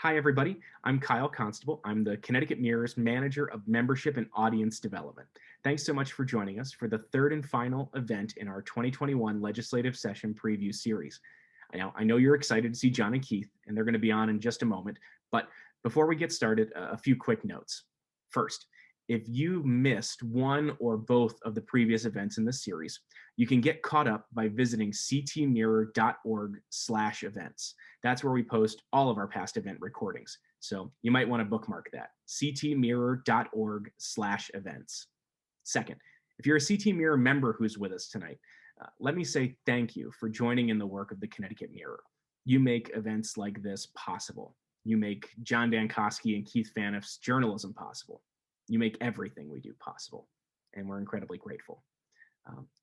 Hi, everybody. I'm Kyle Constable. I'm the Connecticut Mirror's Manager of Membership and Audience Development. Thanks so much for joining us for the third and final event in our 2021 legislative session preview series. I know you're excited to see John and Keith, and they're going to be on in just a moment. But before we get started, a few quick notes. First, if you missed one or both of the previous events in this series, you can get caught up by visiting ctmirror.org/events. That's where we post all of our past event recordings. So you might want to bookmark that, ctmirror.org/events. Second, if you're a CT Mirror member who's with us tonight, let me say thank you for joining in the work of the Connecticut Mirror. You make events like this possible. You make John Dankosky and Keith Phaneuf's journalism possible. You make everything we do possible, and we're incredibly grateful.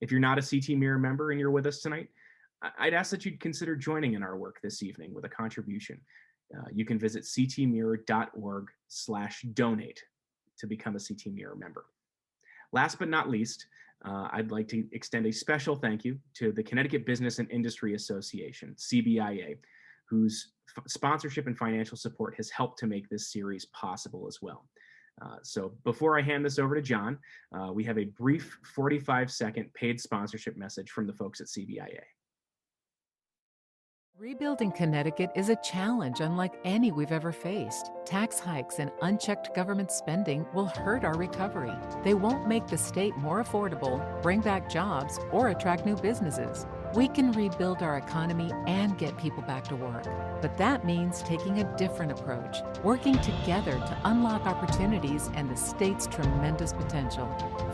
If you're not a CT Mirror member and you're with us tonight, I'd ask that you'd consider joining in our work this evening with a contribution. You can visit ctmirror.org/donate to become a CT Mirror member. Last but not least, I'd like to extend a special thank you to the Connecticut Business and Industry Association, CBIA, whose sponsorship and financial support has helped to make this series possible as well. So before I hand this over to John, we have a brief 45-second paid sponsorship message from the folks at CBIA. Rebuilding Connecticut is a challenge unlike any we've ever faced. Tax hikes and unchecked government spending will hurt our recovery. They won't make the state more affordable, bring back jobs, or attract new businesses. We can rebuild our economy and get people back to work. But that means taking a different approach, working together to unlock opportunities and the state's tremendous potential.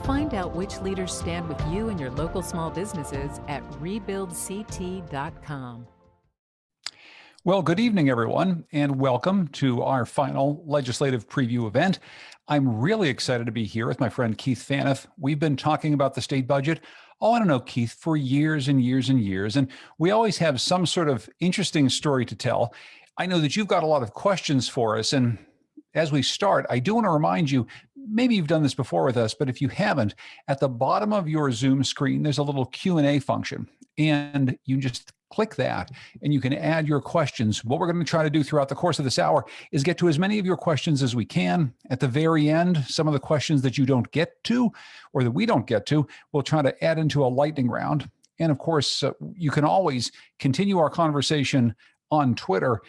Find out which leaders stand with you and your local small businesses at RebuildCT.com. Well, good evening, everyone, and welcome to our final legislative preview event. I'm really excited to be here with my friend Keith Phaneuf. We've been talking about the state budget, I don't know, Keith, for years and years and years, and we always have some sort of interesting story to tell. I know that you've got a lot of questions for us, and as we start, I do want to remind you, maybe you've done this before with us, but if you haven't, at the bottom of your Zoom screen, there's a little Q&A function, and you just click that and you can add your questions. What we're going to try to do throughout the course of this hour is get to as many of your questions as we can. At the very end, some of the questions that you don't get to or that we don't get to, we'll try to add into a lightning round. And of course, you can always continue our conversation on Twitter.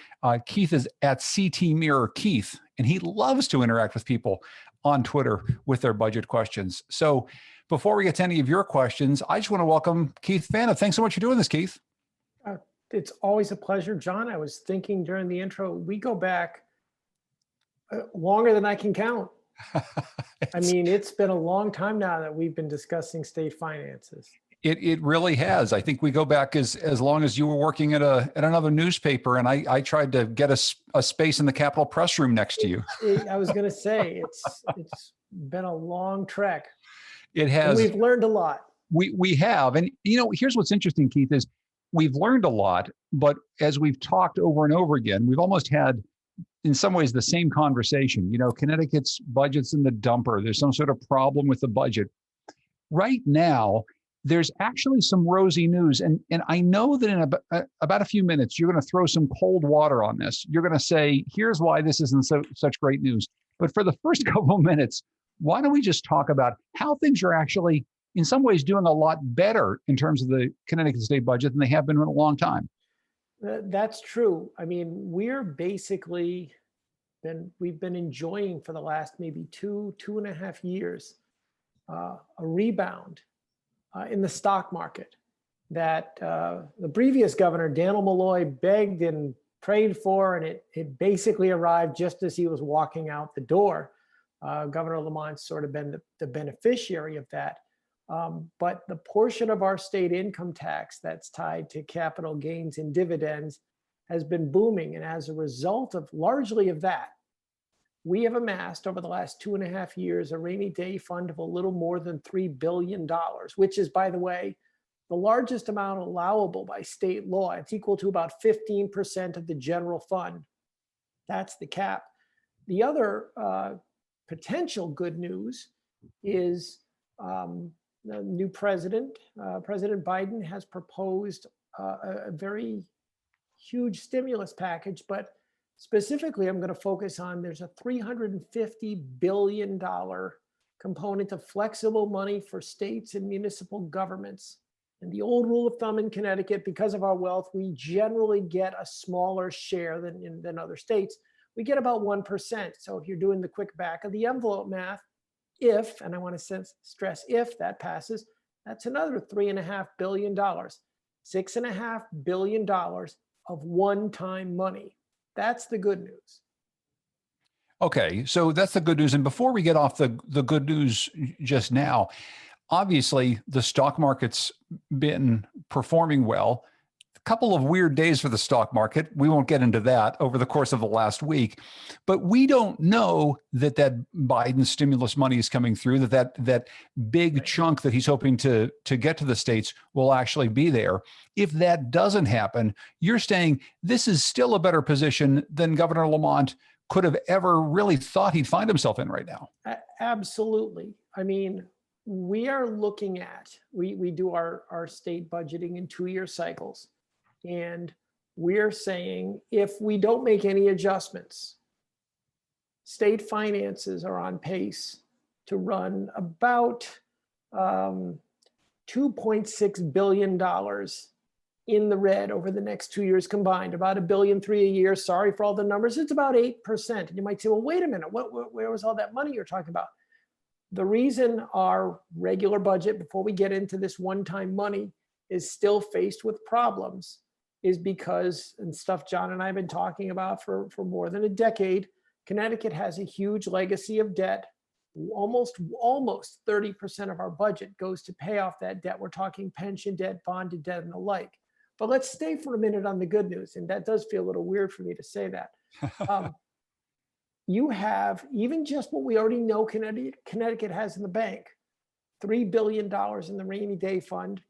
Keith is at CT Mirror Keith, and he loves to interact with people on Twitter with their budget questions. So before we get to any of your questions, I just want to welcome Keith Phaneuf. Thanks so much for doing this, Keith. It's always a pleasure, John. I was thinking during the intro, we go back longer than I can count. I mean, it's been a long time now that we've been discussing state finances. It really has. I think we go back as long as you were working at another newspaper, and I tried to get a space in the Capitol press room next to you. I was going to say it's been a long trek. It has. And we've learned a lot. We have, and here's what's interesting, Keith, is we've learned a lot, but as we've talked over and over again, we've almost had, in some ways, the same conversation. Connecticut's budget's in the dumper. There's some sort of problem with the budget. Right now, there's actually some rosy news. And I know that in about a few minutes, you're going to throw some cold water on this. You're going to say, here's why this isn't such great news. But for the first couple of minutes, why don't we just talk about how things are actually, in some ways, doing a lot better in terms of the Connecticut state budget than they have been in a long time? That's true. I mean, we've been enjoying for the last maybe two and a half years, a rebound in the stock market that the previous governor, Daniel Malloy, begged and prayed for, and it basically arrived just as he was walking out the door. Governor Lamont's sort of been the beneficiary of that. But the portion of our state income tax that's tied to capital gains and dividends has been booming. And as a result of largely of that, we have amassed over the last 2.5 years a rainy day fund of a little more than $3 billion, which is, by the way, the largest amount allowable by state law. It's equal to about 15% of the general fund. That's the cap. The other potential good news is the new president, President Biden, has proposed a very huge stimulus package, but Specifically, I'm going to focus on there's a $350 billion component of flexible money for states and municipal governments. And the old rule of thumb in Connecticut, because of our wealth, we generally get a smaller share than other states. We get about 1%. So if you're doing the quick back of the envelope math, if, and I want to stress if that passes, that's another $3.5 billion, $6.5 billion of one-time money. That's the good news. Okay, so that's the good news. And before we get off the good news just now, obviously the stock market's been performing well. A couple of weird days for the stock market. We won't get into that over the course of the last week, but we don't know that Biden stimulus money is coming through, that big chunk that he's hoping to get to the states will actually be there. If that doesn't happen, you're saying this is still a better position than Governor Lamont could have ever really thought he'd find himself in right now. Absolutely. I mean, we are looking at, we do our state budgeting in 2-year cycles. And we're saying if we don't make any adjustments, state finances are on pace to run about $2.6 billion in the red over the next 2 years combined, about $1.3 billion a year. Sorry for all the numbers. It's about 8%. And you might say, well, wait a minute, where was all that money you're talking about? The reason our regular budget, before we get into this one-time money, is still faced with problems is because, and stuff John and I have been talking about for more than a decade, Connecticut has a huge legacy of debt. Almost 30% of our budget goes to pay off that debt. We're talking pension debt, bonded debt, and the like. But let's stay for a minute on the good news. And that does feel a little weird for me to say that. You have, even just what we already know Connecticut has in the bank, $3 billion in the rainy day fund.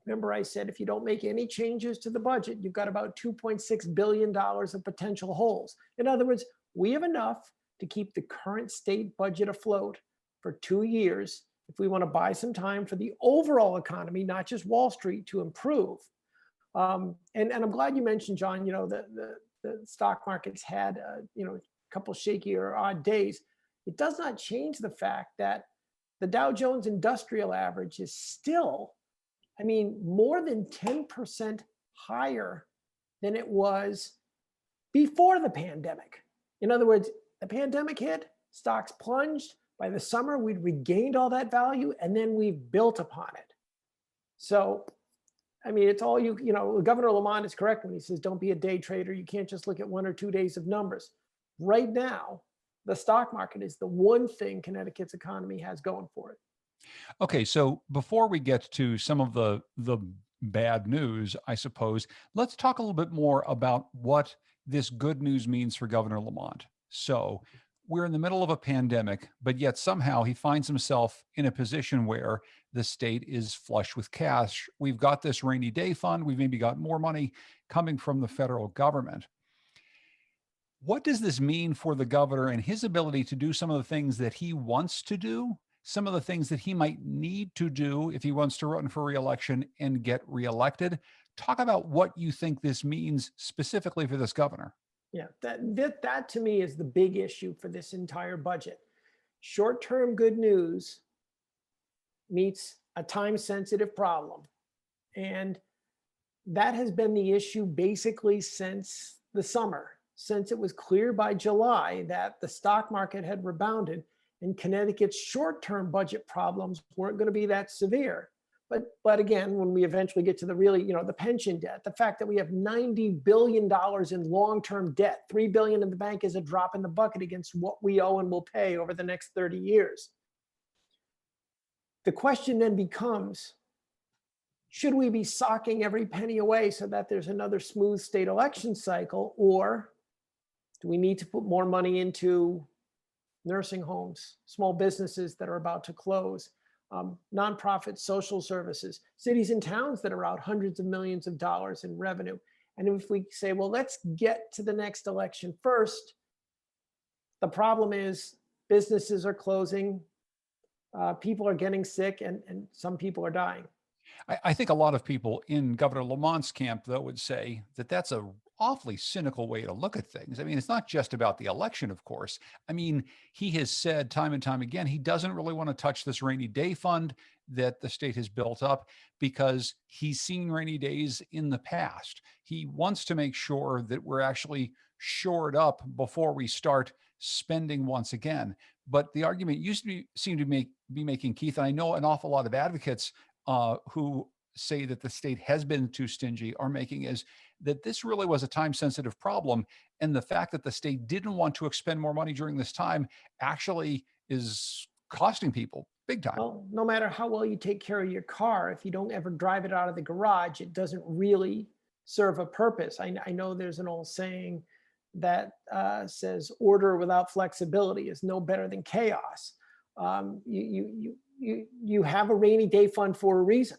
Remember I said, if you don't make any changes to the budget, you've got about $2.6 billion of potential holes. In other words, we have enough to keep the current state budget afloat for 2 years if we want to buy some time for the overall economy, not just Wall Street, to improve. And I'm glad you mentioned, John, the stock market's had, a couple shaky or odd days. It does not change the fact that the Dow Jones Industrial Average is still, more than 10% higher than it was before the pandemic. In other words, the pandemic hit, stocks plunged. By the summer, we'd regained all that value, and then we've built upon it. So, it's all Governor Lamont is correct when he says, don't be a day trader. You can't just look at 1 or 2 days of numbers. Right now, the stock market is the one thing Connecticut's economy has going for it. Okay, so before we get to some of the bad news, I suppose, let's talk a little bit more about what this good news means for Governor Lamont. So we're in the middle of a pandemic, but yet somehow he finds himself in a position where the state is flush with cash. We've got this rainy day fund. We've maybe got more money coming from the federal government. What does this mean for the governor and his ability to do some of the things that he wants to do, some of the things that he might need to do if he wants to run for re-election and get reelected? Talk about what you think this means specifically for this governor. Yeah, that to me is the big issue for this entire budget. Short-term good news meets a time-sensitive problem. And that has been the issue basically since the summer, since it was clear by July that the stock market had rebounded and Connecticut's short-term budget problems weren't going to be that severe. But again, when we eventually get to the really, the pension debt, the fact that we have $90 billion in long-term debt, $3 billion in the bank is a drop in the bucket against what we owe and will pay over the next 30 years. The question then becomes, should we be socking every penny away so that there's another smooth state election cycle, or do we need to put more money into nursing homes, small businesses that are about to close, nonprofit social services, cities and towns that are out hundreds of millions of dollars in revenue? And if we say, well, let's get to the next election first, the problem is businesses are closing, people are getting sick, and some people are dying. I think a lot of people in Governor Lamont's camp, though, would say that that's a awfully cynical way to look at things. I mean, it's not just about the election, of course. I mean, he has said time and time again, he doesn't really want to touch this rainy day fund that the state has built up because he's seen rainy days in the past. He wants to make sure that we're actually shored up before we start spending once again. But the argument used to seem to be making, Keith, and I know an awful lot of advocates who say that the state has been too stingy are making, is that this really was a time sensitive problem. And the fact that the state didn't want to expend more money during this time actually is costing people big time. Well, no matter how well you take care of your car, if you don't ever drive it out of the garage, it doesn't really serve a purpose. I know there's an old saying that says order without flexibility is no better than chaos. You have a rainy day fund for a reason.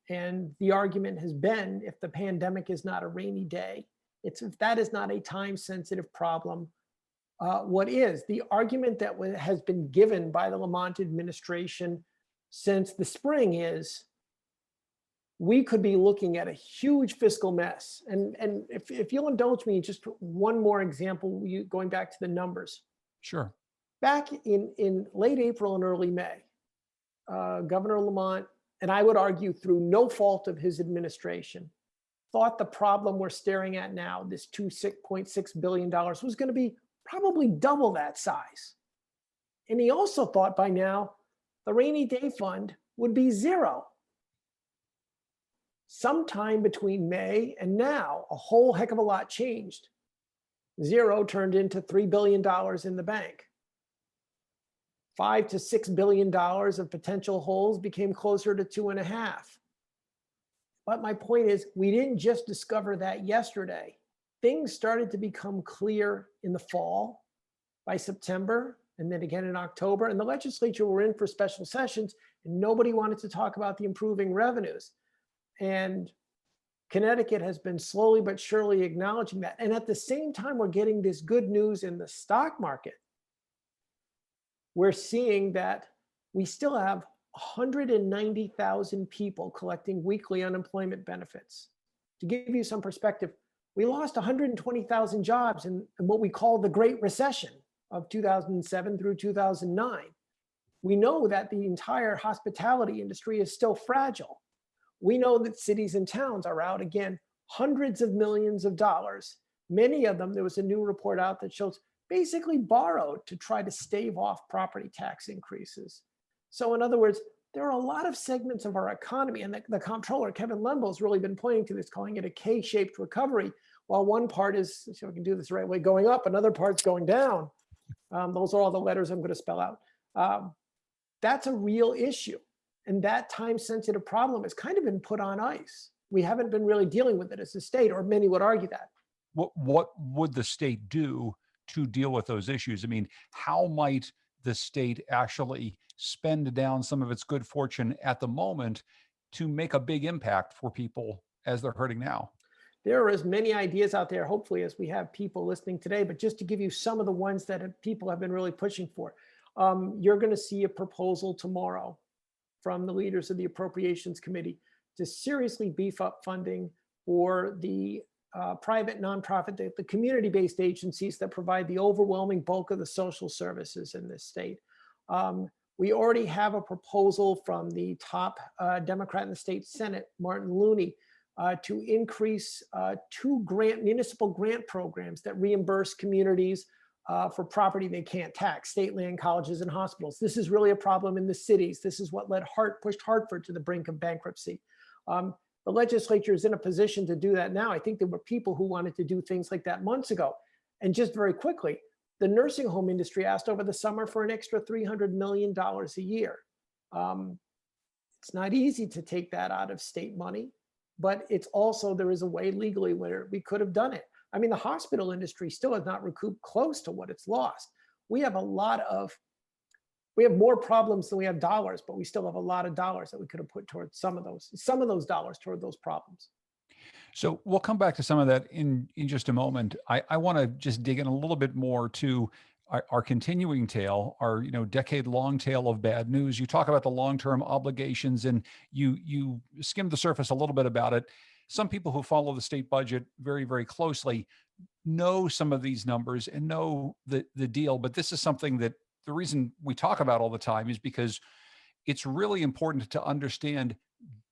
And the argument has been, if the pandemic is not a rainy day, if that is not a time sensitive problem, what is? The argument that has been given by the Lamont administration since the spring is we could be looking at a huge fiscal mess. And if you'll indulge me, just one more example, going back to the numbers. Sure. Back in late April and early May, Governor Lamont, and I would argue through no fault of his administration, thought the problem we're staring at now, this $2.6 billion, was going to be probably double that size. And he also thought by now the rainy day fund would be zero. Sometime between May and now, a whole heck of a lot changed. Zero turned into $3 billion in the bank. $5 to $6 billion of potential holes became closer to 2.5. But my point is, we didn't just discover that yesterday. Things started to become clear in the fall, by September, and then again in October. And the legislature were in for special sessions, and nobody wanted to talk about the improving revenues. And Connecticut has been slowly but surely acknowledging that. And at the same time, we're getting this good news in the stock market. We're seeing that we still have 190,000 people collecting weekly unemployment benefits. To give you some perspective, we lost 120,000 jobs in what we call the Great Recession of 2007 through 2009. We know that the entire hospitality industry is still fragile. We know that cities and towns are out again hundreds of millions of dollars. Many of them, there was a new report out that shows, basically borrowed to try to stave off property tax increases. So in other words, there are a lot of segments of our economy, and the comptroller, Kevin Lembo, has really been pointing to this, calling it a K-shaped recovery, while one part is, so we can do this the right way, going up, another part's going down. Those are all the letters I'm going to spell out. That's a real issue. And that time-sensitive problem has kind of been put on ice. We haven't been really dealing with it as a state, or many would argue that. What would the state do to deal with those issues? I mean, how might the state actually spend down some of its good fortune at the moment to make a big impact for people as they're hurting now? There are as many ideas out there, hopefully, as we have people listening today, but just to give you some of the ones that people have been really pushing for. You're going to see a proposal tomorrow from the leaders of the Appropriations Committee to seriously beef up funding for the private nonprofit, the community-based agencies that provide the overwhelming bulk of the social services in this state. We already have a proposal from the top Democrat in the state Senate, Martin Looney, to increase two municipal grant programs that reimburse communities for property they can't tax, state land, colleges, and hospitals. This is really a problem in the cities. This is what pushed Hartford to the brink of bankruptcy. The legislature is in a position to do that now. I think there were people who wanted to do things like that months ago. And just very quickly, the nursing home industry asked over the summer for an extra $300 million a year. It's not easy to take that out of state money, but it's also, there is a way legally where we could have done it. I mean, the hospital industry still has not recouped close to what it's lost. We have more problems than we have dollars, but we still have a lot of dollars that we could have put towards some of those dollars toward those problems. So we'll come back to some of that in just a moment. I want to just dig in a little bit more to our continuing tale, our decade-long tale of bad news. You talk about the long-term obligations, and you skimmed the surface a little bit about it. some people who follow the state budget very, very closely know some of these numbers and know the deal. But this is something that the reason we talk about all the time is because it's really important to understand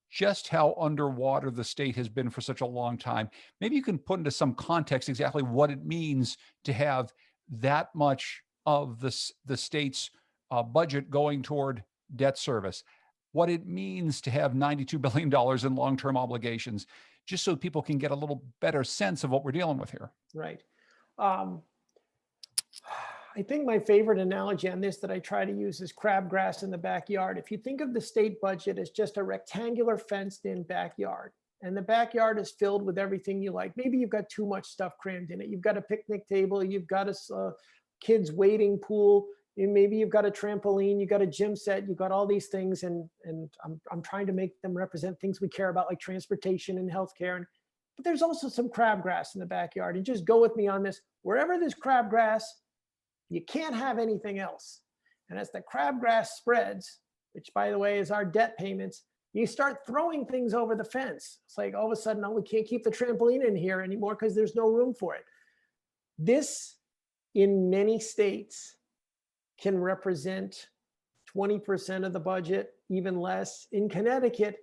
just how underwater the state has been for such a long time. Maybe you can put into some context exactly what it means to have that much of the state's budget going toward debt service, what it means to have $92 billion in long-term obligations, just so people can get a little better sense of what we're dealing with here. Right. I think my favorite analogy on this that I try to use is crabgrass in the backyard. If you think of the state budget as just a rectangular fenced in backyard, and the backyard is filled with everything you like, maybe you've got too much stuff crammed in it. You've got a picnic table, you've got a kids wading pool, and maybe you've got a trampoline, you've got a gym set, you've got all these things, and I'm trying to make them represent things we care about, like transportation and healthcare. But there's also some crabgrass in the backyard. And just go with me on this. Wherever there's crabgrass, you can't have anything else. And as the crabgrass spreads, which by the way is our debt payments, you start throwing things over the fence. It's like all of a sudden, oh, we can't keep the trampoline in here anymore because there's no room for it. This, in many states, can represent 20% of the budget, even less. In Connecticut,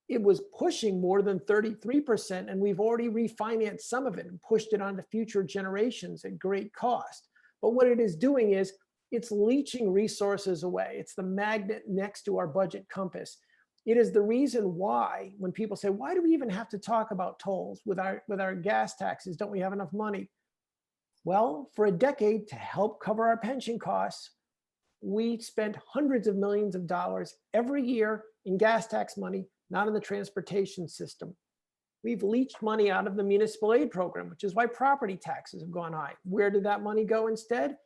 it was pushing more than 33%, and we've already refinanced some of it and pushed it onto future generations at great cost. But what it is doing is it's leaching resources away. It's the magnet next to our budget compass. It is the reason why when people say, why do we even have to talk about tolls with our gas taxes? Don't we have enough money? Well, for a decade, to help cover our pension costs, we spent hundreds of millions of dollars every year in gas tax money, not in the transportation system. We've leached money out of the municipal aid program, which is why property taxes have gone high. Where did that money go instead?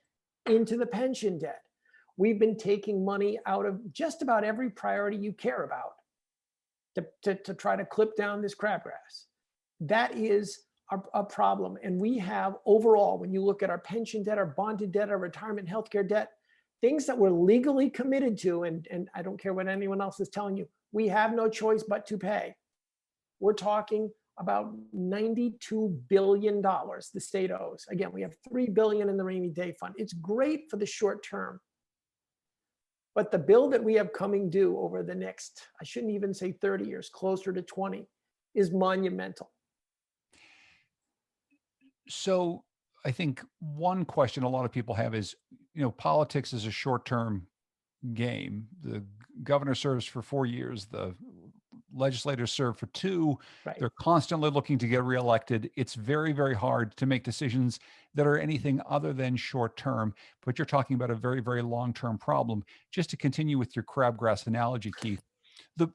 Into the pension debt. We've been taking money out of just about every priority you care about to try to clip down this crabgrass. That is a problem. And we have overall, when you look at our pension debt, our bonded debt, our retirement healthcare debt, things that we're legally committed to, and I don't care what anyone else is telling you, we have no choice but to pay. We're talking about $92 billion the state owes. Again, we have $3 billion in the rainy day fund. It's great for the short term. But the bill that we have coming due over the next, I shouldn't even say 30 years, closer to 20, is monumental. So I think one question a lot of people have is, politics is a short-term game. The governor serves for 4 years. The legislators serve for 2. Right. They're constantly looking to get reelected. It's very, very hard to make decisions that are anything other than short-term, but you're talking about a very, very long-term problem. Just to continue with your crabgrass analogy, Keith, the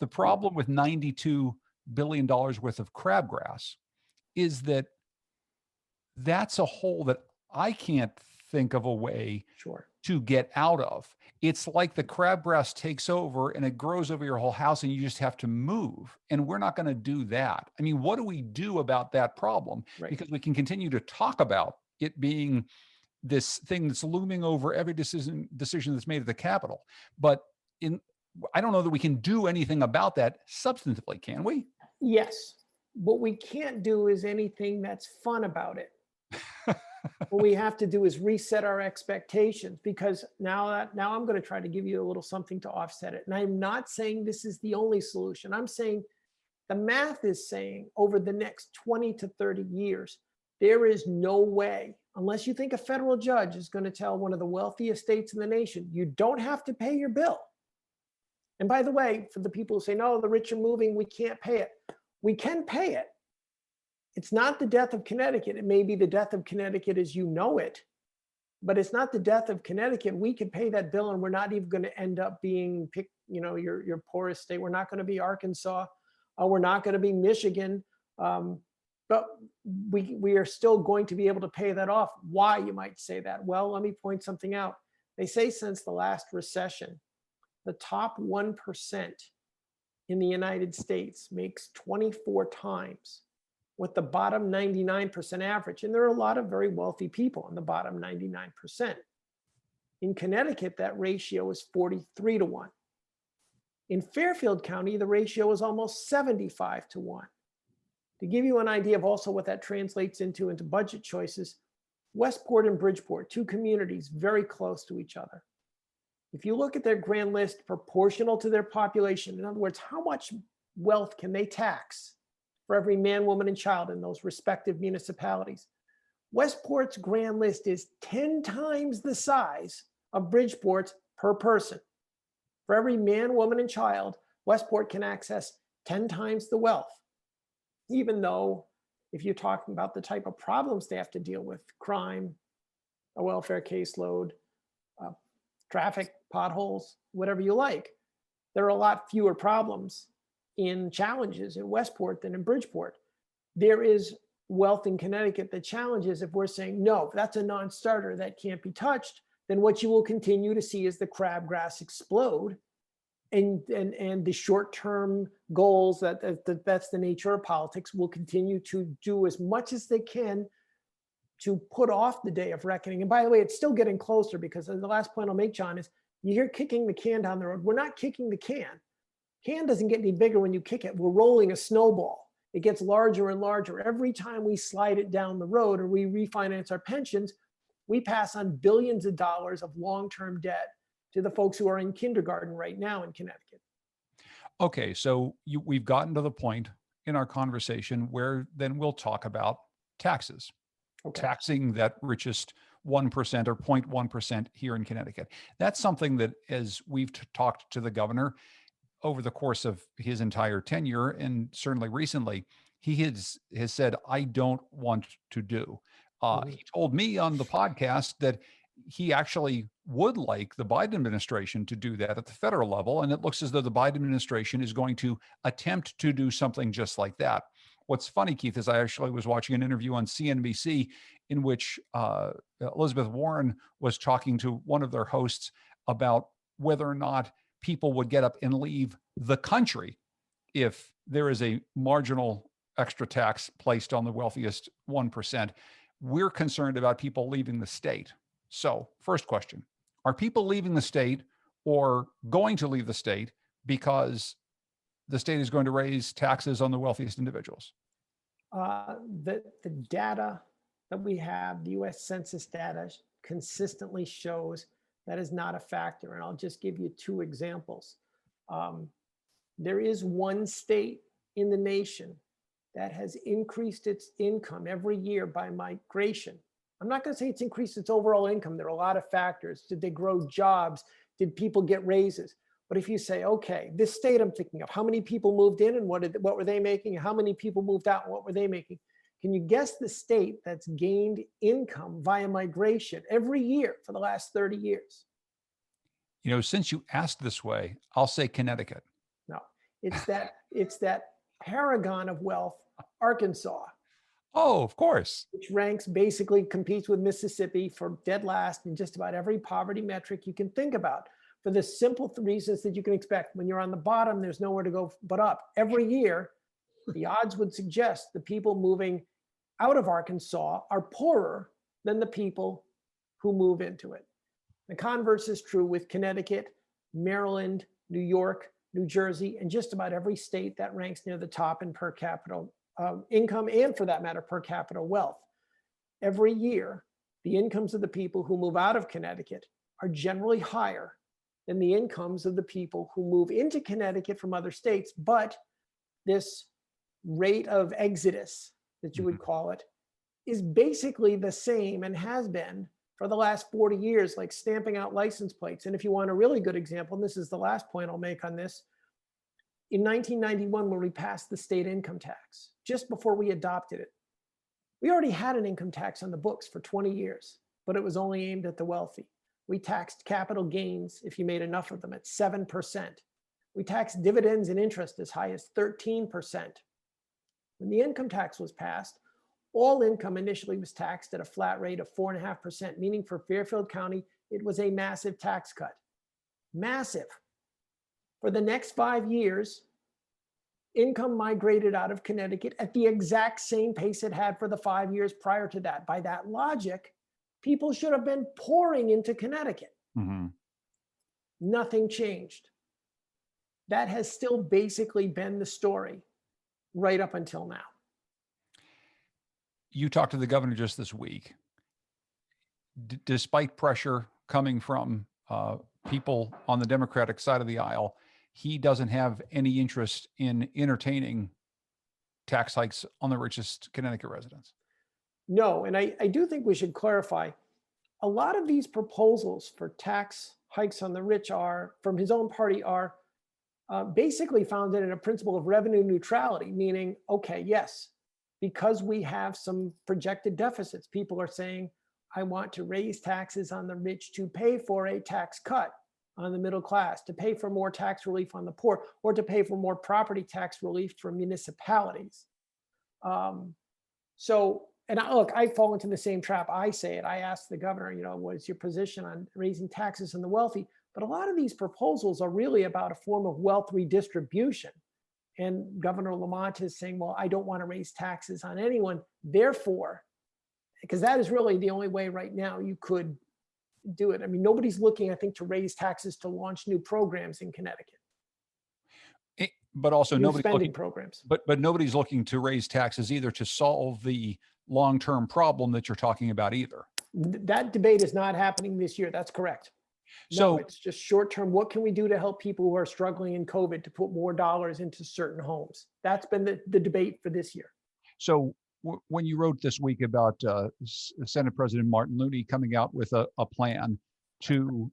problem with $92 billion worth of crabgrass is that that's a hole that I can't think of a way to get out of. It's like the crabgrass takes over and it grows over your whole house and you just have to move. And we're not going to do that. I mean, what do we do about that problem? Right. Because we can continue to talk about it being this thing that's looming over every decision that's made at the Capitol. But I don't know that we can do anything about that substantively, can we? Yes. What we can't do is anything that's fun about it. What we have to do is reset our expectations, because now I'm going to try to give you a little something to offset it. And I'm not saying this is the only solution. I'm saying the math is saying over the next 20 to 30 years, there is no way, unless you think a federal judge is going to tell one of the wealthiest states in the nation, you don't have to pay your bill. And by the way, for the people who say, no, the rich are moving, we can't pay it. We can pay it. It's not the death of Connecticut. It may be the death of Connecticut as you know it, but it's not the death of Connecticut. We could pay that bill and we're not even going to end up being your poorest state. We're not going to be Arkansas. We're not going to be Michigan. But we are still going to be able to pay that off. Why, you might say that? Well, let me point something out. They say since the last recession, the top 1% in the United States makes 24 times what the bottom 99% average. And there are a lot of very wealthy people in the bottom 99%. In Connecticut, that ratio is 43 to 1. In Fairfield County, the ratio is almost 75 to 1. To give you an idea of also what that translates into budget choices, Westport and Bridgeport, two communities very close to each other. If you look at their grand list proportional to their population, in other words, how much wealth can they tax for every man, woman, and child in those respective municipalities? Westport's grand list is 10 times the size of Bridgeport's per person. For every man, woman, and child, Westport can access 10 times the wealth, even though if you're talking about the type of problems they have to deal with, crime, a welfare caseload, traffic, potholes, whatever you like, there are a lot fewer problems in challenges in Westport than in Bridgeport. There is wealth in Connecticut. The challenge is if we're saying, no, that's a non-starter, that can't be touched, then what you will continue to see is the crabgrass explode. And the short-term goals, that's the nature of politics, will continue to do as much as they can to put off the day of reckoning. And by the way, it's still getting closer, because the last point I'll make, John, is you hear kicking the can down the road. We're not kicking the can. Can doesn't get any bigger when you kick it. We're rolling a snowball. It gets larger and larger. Every time we slide it down the road or we refinance our pensions, we pass on billions of dollars of long-term debt to the folks who are in kindergarten right now in Connecticut. Okay, so we've gotten to the point in our conversation where then we'll talk about taxes. Okay. Taxing that richest 1% or 0.1% here in Connecticut. That's something that, as we've talked to the governor over the course of his entire tenure, and certainly recently, he has said, I don't want to do. He told me on the podcast that he actually would like the Biden administration to do that at the federal level. And it looks as though the Biden administration is going to attempt to do something just like that. What's funny, Keith, is I actually was watching an interview on CNBC in which Elizabeth Warren was talking to one of their hosts about whether or not people would get up and leave the country if there is a marginal extra tax placed on the wealthiest 1%. We're concerned about people leaving the state. So first question, are people leaving the state or going to leave the state because the state is going to raise taxes on the wealthiest individuals? The data that we have, the US Census data, consistently shows that is not a factor. And I'll just give you two examples. There is one state in the nation that has increased its income every year by migration. I'm not going to say it's increased its overall income. There are a lot of factors. Did they grow jobs? Did people get raises? But if you say, okay, this state I'm thinking of, how many people moved in and what were they making? How many people moved out and what were they making? Can you guess the state that's gained income via migration every year for the last 30 years? You know, since you asked this way, I'll say Connecticut. No, it's that paragon of wealth, Arkansas. Oh, of course. Which basically competes with Mississippi for dead last in just about every poverty metric you can think about, for the simple reasons that you can expect. When you're on the bottom, there's nowhere to go but up. Every year, the odds would suggest the people moving out of Arkansas are poorer than the people who move into it. The converse is true with Connecticut, Maryland, New York, New Jersey, and just about every state that ranks near the top in per capita income, and for that matter, per capita wealth. Every year, the incomes of the people who move out of Connecticut are generally higher than the incomes of the people who move into Connecticut from other states. But this rate of exodus, that you would call it, is basically the same and has been for the last 40 years, like stamping out license plates. And if you want a really good example, and this is the last point I'll make on this, in 1991, when we passed the state income tax, just before we adopted it, we already had an income tax on the books for 20 years, but it was only aimed at the wealthy. We taxed capital gains, if you made enough of them, at 7%. We taxed dividends and interest as high as 13%. When the income tax was passed, all income initially was taxed at a flat rate of 4.5%, meaning for Fairfield County, it was a massive tax cut. Massive. For the next 5 years, income migrated out of Connecticut at the exact same pace it had for the 5 years prior to that. By that logic, people should have been pouring into Connecticut. Nothing changed. That has still basically been the story right up until now. You talked to the governor just this week. Despite pressure coming from people on the Democratic side of the aisle, he doesn't have any interest in entertaining tax hikes on the richest Connecticut residents. No, and I do think we should clarify, a lot of these proposals for tax hikes on the rich are, from his own party, are basically founded in a principle of revenue neutrality, meaning, okay, yes, because we have some projected deficits, people are saying, I want to raise taxes on the rich to pay for a tax cut on the middle class, to pay for more tax relief on the poor, or to pay for more property tax relief for municipalities. Look, I fall into the same trap. I say it. I asked the governor, what's your position on raising taxes on the wealthy? But a lot of these proposals are really about a form of wealth redistribution. And Governor Lamont is saying, well, I don't want to raise taxes on anyone. Therefore, because that is really the only way right now you could do it. I mean, nobody's looking, I think, to raise taxes to launch new programs in Connecticut. But also nobody's spending looking, programs. But nobody's looking to raise taxes either to solve the long-term problem that you're talking about either. That debate is not happening this year. That's correct. So no, it's just short-term. What can we do to help people who are struggling in COVID to put more dollars into certain homes? That's been the debate for this year. So when you wrote this week about Senate President Martin Looney coming out with a plan to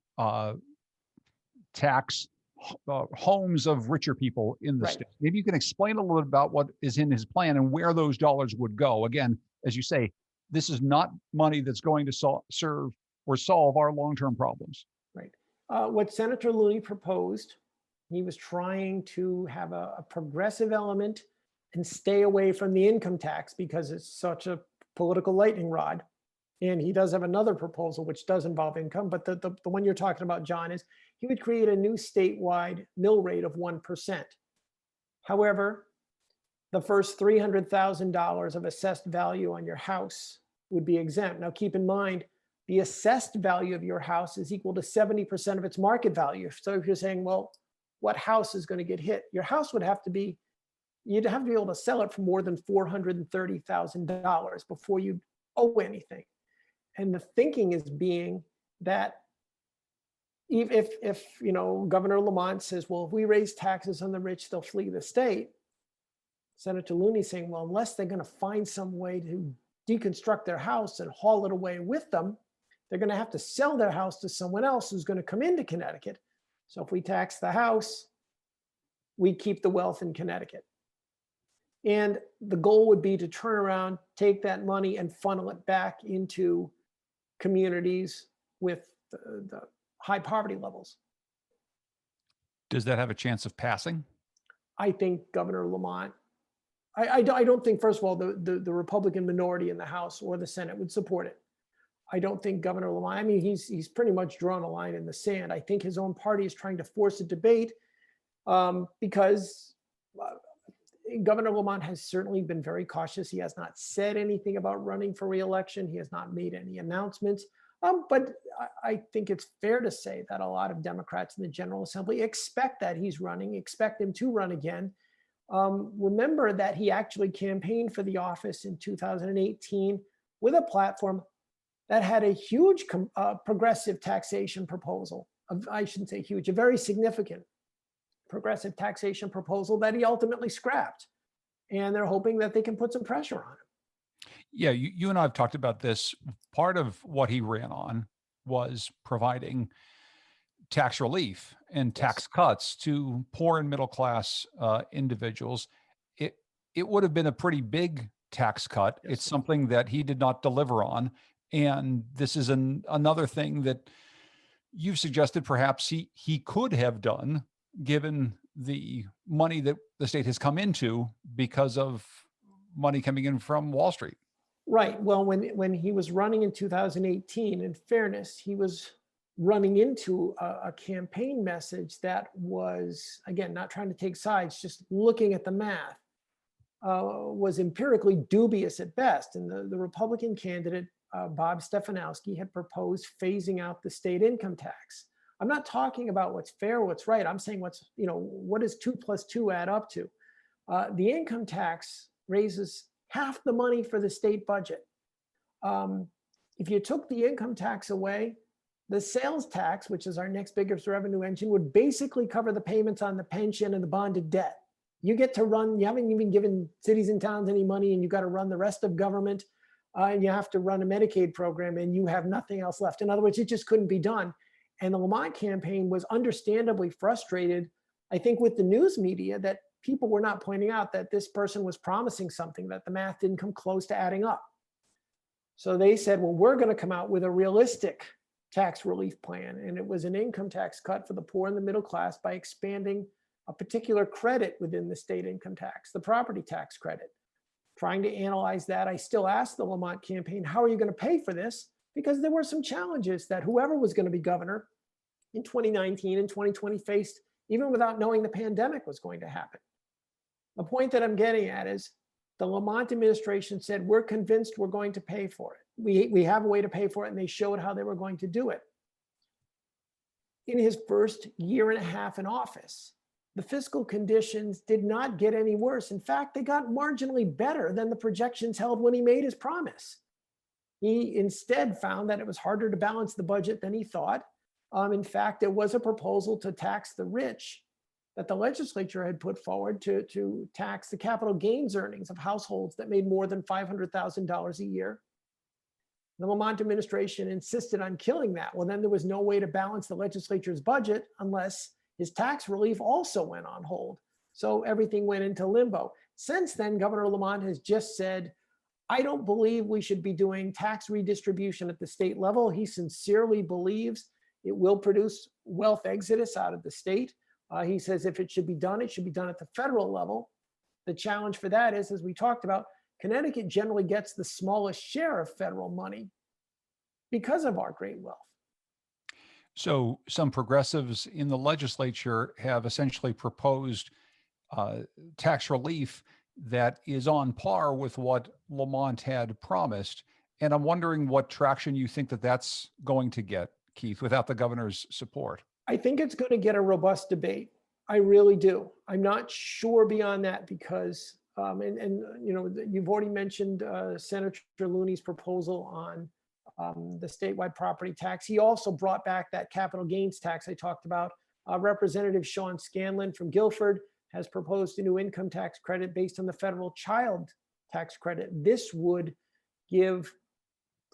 tax homes of richer people in the state, maybe you can explain a little bit about what is in his plan and where those dollars would go. Again, as you say, this is not money that's going to serve or solve our long-term problems. Right. What Senator Looney proposed, he was trying to have a progressive element and stay away from the income tax because it's such a political lightning rod. And he does have another proposal which does involve income, but the one you're talking about, John, is he would create a new statewide mill rate of 1%. However, the first $300,000 of assessed value on your house would be exempt. Now, keep in mind, the assessed value of your house is equal to 70% of its market value. So if you're saying, well, what house is going to get hit? Your house would have to be, you'd have to be able to sell it for more than $430,000 before you owe anything. And the thinking is being that if Governor Lamont says, well, if we raise taxes on the rich, they'll flee the state. Senator Looney saying, well, unless they're going to find some way to deconstruct their house and haul it away with them, they're going to have to sell their house to someone else who's going to come into Connecticut. So if we tax the house, we keep the wealth in Connecticut. And the goal would be to turn around, take that money and funnel it back into communities with the high poverty levels. Does that have a chance of passing? I think Governor Lamont, I don't think, first of all, the Republican minority in the House or the Senate would support it. I don't think Governor Lamont, I mean, he's pretty much drawn a line in the sand. I think his own party is trying to force a debate because Governor Lamont has certainly been very cautious. He has not said anything about running for re-election. He has not made any announcements. But I think it's fair to say that a lot of Democrats in the General Assembly expect that he's running, expect him to run again. Remember that he actually campaigned for the office in 2018 with a platform that had a huge progressive taxation proposal. I shouldn't say huge, a very significant progressive taxation proposal that he ultimately scrapped. And they're hoping that they can put some pressure on him. Yeah, you and I have talked about this. Part of what he ran on was providing tax relief and tax cuts to poor and middle class individuals. It would have been a pretty big tax cut. Yes. It's something that he did not deliver on. And this is another thing that you've suggested perhaps he could have done, given the money that the state has come into because of money coming in from Wall Street. Right. Well, when he was running in 2018, in fairness, he was running into a campaign message that was, again, not trying to take sides, just looking at the math, was empirically dubious at best. And the Republican candidate, Bob Stefanowski, had proposed phasing out the state income tax. I'm not talking about what's fair, what's right. I'm saying what does 2 + 2 add up to? The income tax raises half the money for the state budget. If you took the income tax away, the sales tax, which is our next biggest revenue engine, would basically cover the payments on the pension and the bonded debt. You get to run, you haven't even given cities and towns any money, and you got to run the rest of government, and you have to run a Medicaid program, and you have nothing else left. In other words, it just couldn't be done. And the Lamont campaign was understandably frustrated, I think, with the news media, that people were not pointing out that this person was promising something, that the math didn't come close to adding up. So they said, well, we're going to come out with a realistic tax relief plan. And it was an income tax cut for the poor and the middle class by expanding a particular credit within the state income tax, the property tax credit. Trying to analyze that, I still asked the Lamont campaign, how are you going to pay for this? Because there were some challenges that whoever was going to be governor in 2019 and 2020 faced, even without knowing the pandemic was going to happen. The point that I'm getting at is the Lamont administration said, we're convinced we're going to pay for it. We have a way to pay for it, and they showed how they were going to do it. In his first year and a half in office, the fiscal conditions did not get any worse. In fact, they got marginally better than the projections held when he made his promise. He instead found that it was harder to balance the budget than he thought. In fact, there was a proposal to tax the rich that the legislature had put forward to tax the capital gains earnings of households that made more than $500,000 a year. The Lamont administration insisted on killing that. Well, then there was no way to balance the legislature's budget unless his tax relief also went on hold. So everything went into limbo. Since then, Governor Lamont has just said, I don't believe we should be doing tax redistribution at the state level. He sincerely believes it will produce wealth exodus out of the state. He says if it should be done, it should be done at the federal level. The challenge for that is, as we talked about, Connecticut generally gets the smallest share of federal money because of our great wealth. So some progressives in the legislature have essentially proposed tax relief that is on par with what Lamont had promised. And I'm wondering what traction you think that that's going to get, Keith, without the governor's support. I think it's going to get a robust debate. I really do. I'm not sure beyond that because, you've already mentioned Senator Looney's proposal on the statewide property tax. He also brought back that capital gains tax I talked about. Representative Sean Scanlon from Guilford has proposed a new income tax credit based on the federal child tax credit. This would give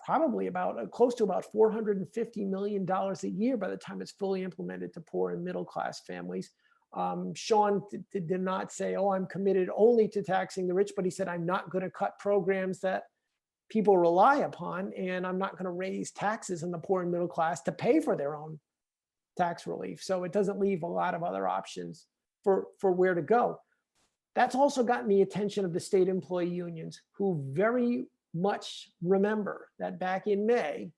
probably about close to about $450 million a year by the time it's fully implemented to poor and middle class families. Sean did not say, oh, I'm committed only to taxing the rich, but he said, I'm not going to cut programs that people rely upon, and I'm not going to raise taxes in the poor and middle class to pay for their own tax relief. So it doesn't leave a lot of other options for where to go. That's also gotten the attention of the state employee unions, who very much remember that back in May,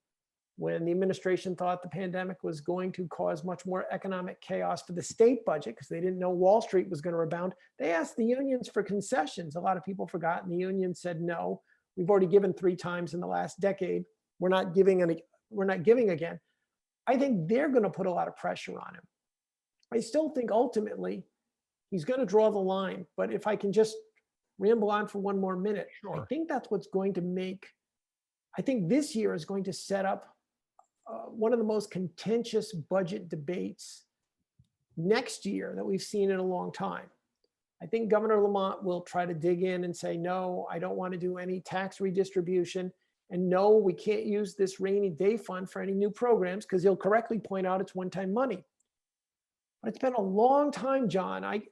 when the administration thought the pandemic was going to cause much more economic chaos for the state budget because they didn't know Wall Street was going to rebound, they asked the unions for concessions. A lot of people forgot, and the union said, no, we've already given 3 times in the last decade. We're not giving again. I think they're going to put a lot of pressure on him. I still think ultimately he's going to draw the line, but if I can just ramble on for one more minute. Sure. I think that's what's going to make, I think this year is going to set up one of the most contentious budget debates next year that we've seen in a long time. I think Governor Lamont will try to dig in and say, no, I don't want to do any tax redistribution. And no, we can't use this rainy day fund for any new programs, because he'll correctly point out it's one-time money. But it's been a long time, John. I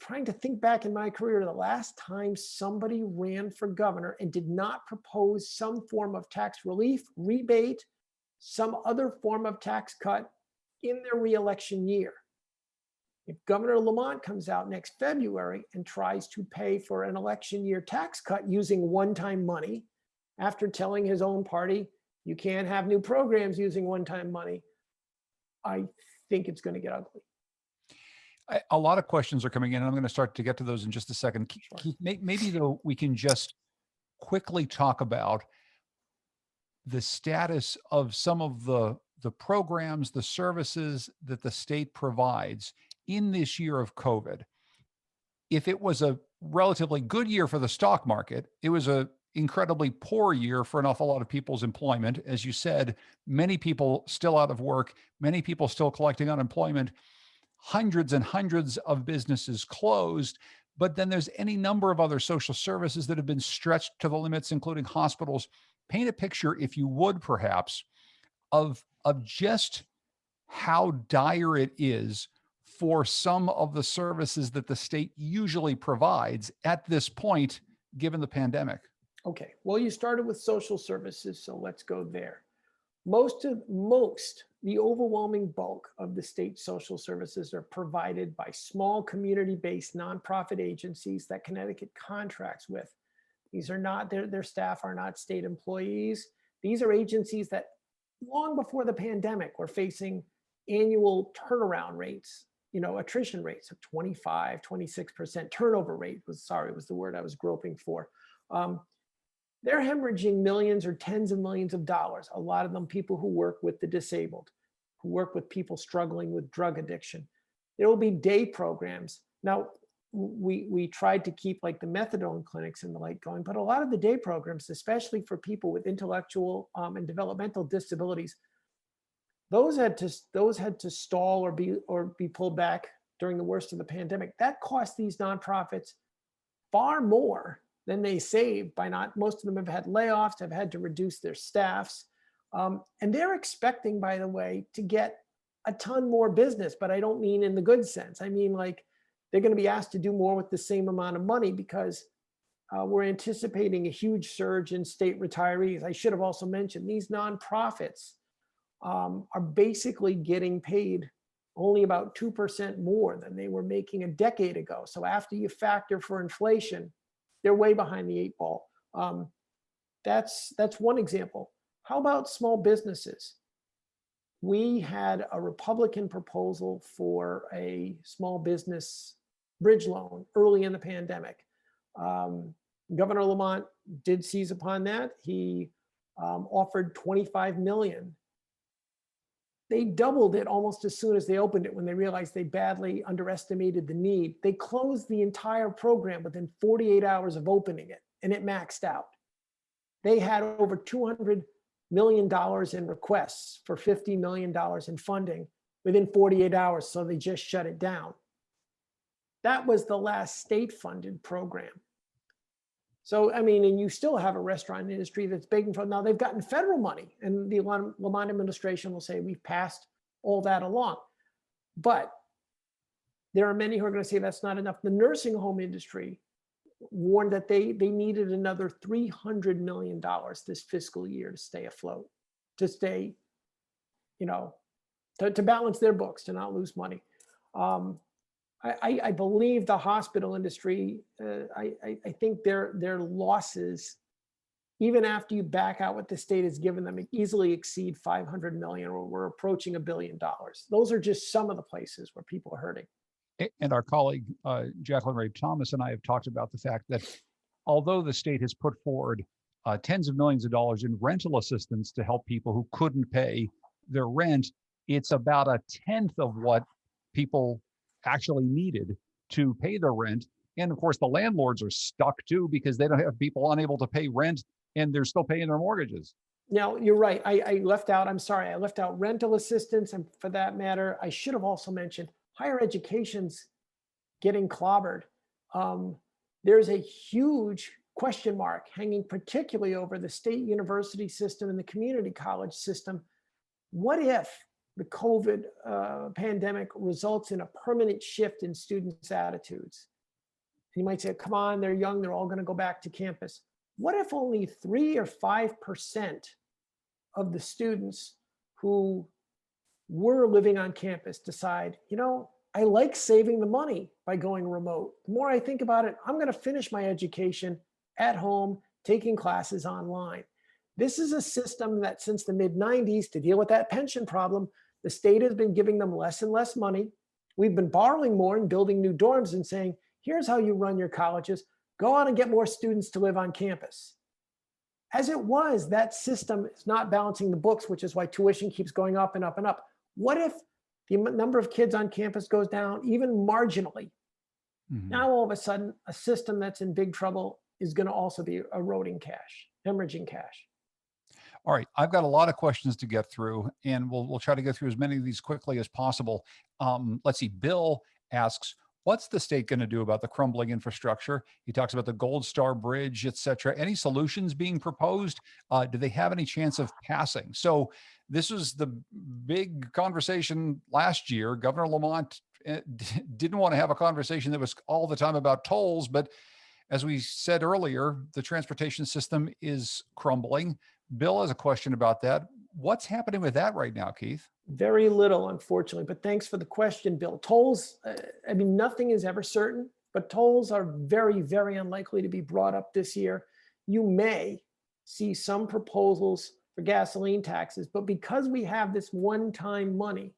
trying to think back in my career, the last time somebody ran for governor and did not propose some form of tax relief, rebate, some other form of tax cut in their reelection year. If Governor Lamont comes out next February and tries to pay for an election year tax cut using one-time money, after telling his own party, you can't have new programs using one-time money, I think it's going to get ugly. A lot of questions are coming in, and I'm going to start to get to those in just a second. Sure. Keith, maybe though we can just quickly talk about the status of some of the programs, the services that the state provides in this year of COVID. If it was a relatively good year for the stock market. It was a incredibly poor year for an awful lot of people's employment. As you said, many people still out of work, many people still collecting unemployment, hundreds and hundreds of businesses closed. But then there's any number of other social services that have been stretched to the limits, including hospitals. Paint a picture, if you would, perhaps, of just how dire it is for some of the services that the state usually provides at this point, given the pandemic. Okay, well, you started with social services, so let's go there. The overwhelming bulk of the state social services are provided by small community-based nonprofit agencies that Connecticut contracts with. These are not, their staff are not state employees. These are agencies that long before the pandemic were facing annual turnaround rates, attrition rates of 25, 26%. Turnover rate was the word I was groping for. They're hemorrhaging millions or tens of millions of dollars. A lot of them people who work with the disabled, who work with people struggling with drug addiction. There will be day programs. Now, we tried to keep like the methadone clinics and the like going, but a lot of the day programs, especially for people with intellectual and developmental disabilities, those had to stall or be pulled back during the worst of the pandemic. That cost these nonprofits far more than they saved by not. Most of them have had layoffs, have had to reduce their staffs, and they're expecting, by the way, to get a ton more business. But I don't mean in the good sense. I mean like they're going to be asked to do more with the same amount of money because we're anticipating a huge surge in state retirees. I should have also mentioned these nonprofits are basically getting paid only about 2% more than they were making a decade ago. So after you factor for inflation, they're way behind the 8 ball. That's one example. How about small businesses? We had a Republican proposal for a small business bridge loan early in the pandemic. Governor Lamont did seize upon that. He offered $25 million. They doubled it almost as soon as they opened it when they realized they badly underestimated the need. They closed the entire program within 48 hours of opening it, and it maxed out. They had over $200 million in requests for $50 million in funding within 48 hours, so they just shut it down. That was the last state-funded program. So, I mean, and you still have a restaurant industry that's begging for, now they've gotten federal money, and the Lamont administration will say, we've passed all that along. But there are many who are going to say that's not enough. The nursing home industry warned that they needed another $300 million this fiscal year to stay afloat, to stay, to balance their books, to not lose money. I believe the hospital industry, I think their losses, even after you back out what the state has given them, easily exceed 500 million, or we're approaching $1 billion. Those are just some of the places where people are hurting. And our colleague, Jacqueline Ray Thomas, and I have talked about the fact that although the state has put forward tens of millions of dollars in rental assistance to help people who couldn't pay their rent, it's about a tenth of what people actually needed to pay their rent. And of course, the landlords are stuck too, because they don't have people unable to pay rent and they're still paying their mortgages. Now, you're right. I left out rental assistance. And for that matter, I should have also mentioned higher education's getting clobbered. There's a huge question mark hanging particularly over the state university system and the community college system. What if the COVID pandemic results in a permanent shift in students' attitudes? And you might say, come on, they're young, they're all going to go back to campus. What if only 3 or 5% of the students who were living on campus decide, I like saving the money by going remote. The more I think about it, I'm going to finish my education at home, taking classes online. This is a system that since the mid-90s, to deal with that pension problem, the state has been giving them less and less money. We've been borrowing more and building new dorms and saying, here's how you run your colleges. Go out and get more students to live on campus. As it was, that system is not balancing the books, which is why tuition keeps going up and up and up. What if the number of kids on campus goes down even marginally? Mhm. Now, all of a sudden, a system that's in big trouble is going to also be eroding cash, hemorrhaging cash. All right, I've got a lot of questions to get through, and we'll try to get through as many of these quickly as possible. Let's see. Bill asks, "What's the state going to do about the crumbling infrastructure?" He talks about the Gold Star Bridge, et cetera. Any solutions being proposed? Do they have any chance of passing? So this was the big conversation last year. Governor Lamont didn't want to have a conversation that was all the time about tolls, but as we said earlier, the transportation system is crumbling. Bill has a question about that. What's happening with that right now, Keith? Very little, unfortunately, but thanks for the question, Bill. Tolls, I mean, nothing is ever certain, but tolls are very, very unlikely to be brought up this year. You may see some proposals for gasoline taxes, but because we have this one-time money,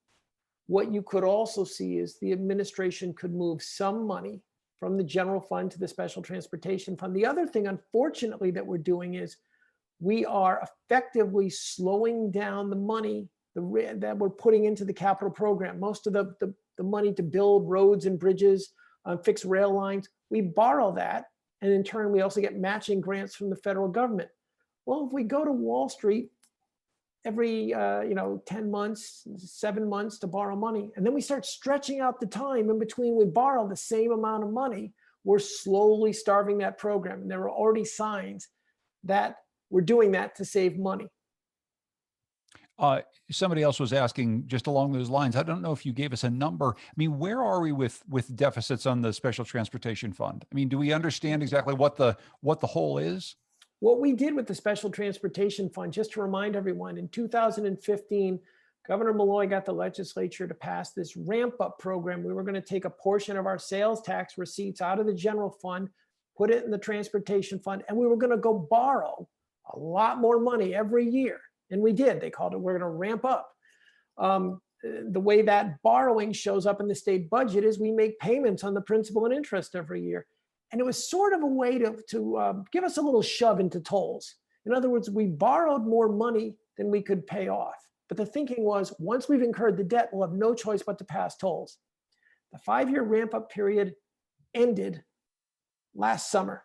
what you could also see is the administration could move some money from the general fund to the special transportation fund. The other thing, unfortunately, that we're doing is we are effectively slowing down the money that we're putting into the capital program. Most of the money to build roads and bridges, fix rail lines, we borrow that. And in turn, we also get matching grants from the federal government. Well, if we go to Wall Street every 10 months, 7 months to borrow money, and then we start stretching out the time in between we borrow the same amount of money, we're slowly starving that program. And there are already signs that we're doing that to save money. Somebody else was asking just along those lines. I don't know if you gave us a number. I mean, where are we with deficits on the special transportation fund? I mean, do we understand exactly what the hole is? What we did with the special transportation fund, just to remind everyone, in 2015, Governor Malloy got the legislature to pass this ramp up program. We were going to take a portion of our sales tax receipts out of the general fund, put it in the transportation fund, and we were going to go borrow a lot more money every year. And we did. They called it, we're going to ramp up. The way that borrowing shows up in the state budget is we make payments on the principal and interest every year. And it was sort of a way to give us a little shove into tolls. In other words, we borrowed more money than we could pay off. But the thinking was, once we've incurred the debt, we'll have no choice but to pass tolls. The 5-year ramp up period ended last summer.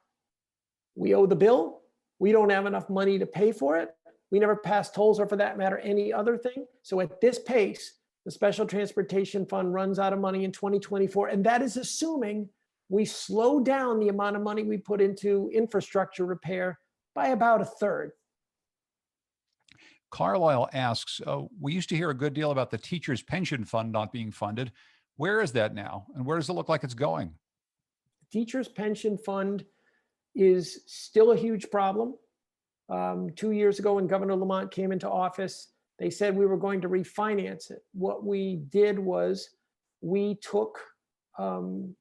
We owe the bill. We don't have enough money to pay for it. We never passed tolls, or for that matter, any other thing. So at this pace, the special transportation fund runs out of money in 2024. And that is assuming we slow down the amount of money we put into infrastructure repair by about a third. Carlisle asks, we used to hear a good deal about the teachers' pension fund not being funded. Where is that now? And where does it look like it's going? The teachers' pension fund is still a huge problem. 2 years ago, when Governor Lamont came into office, they said we were going to refinance it. What we did was we took some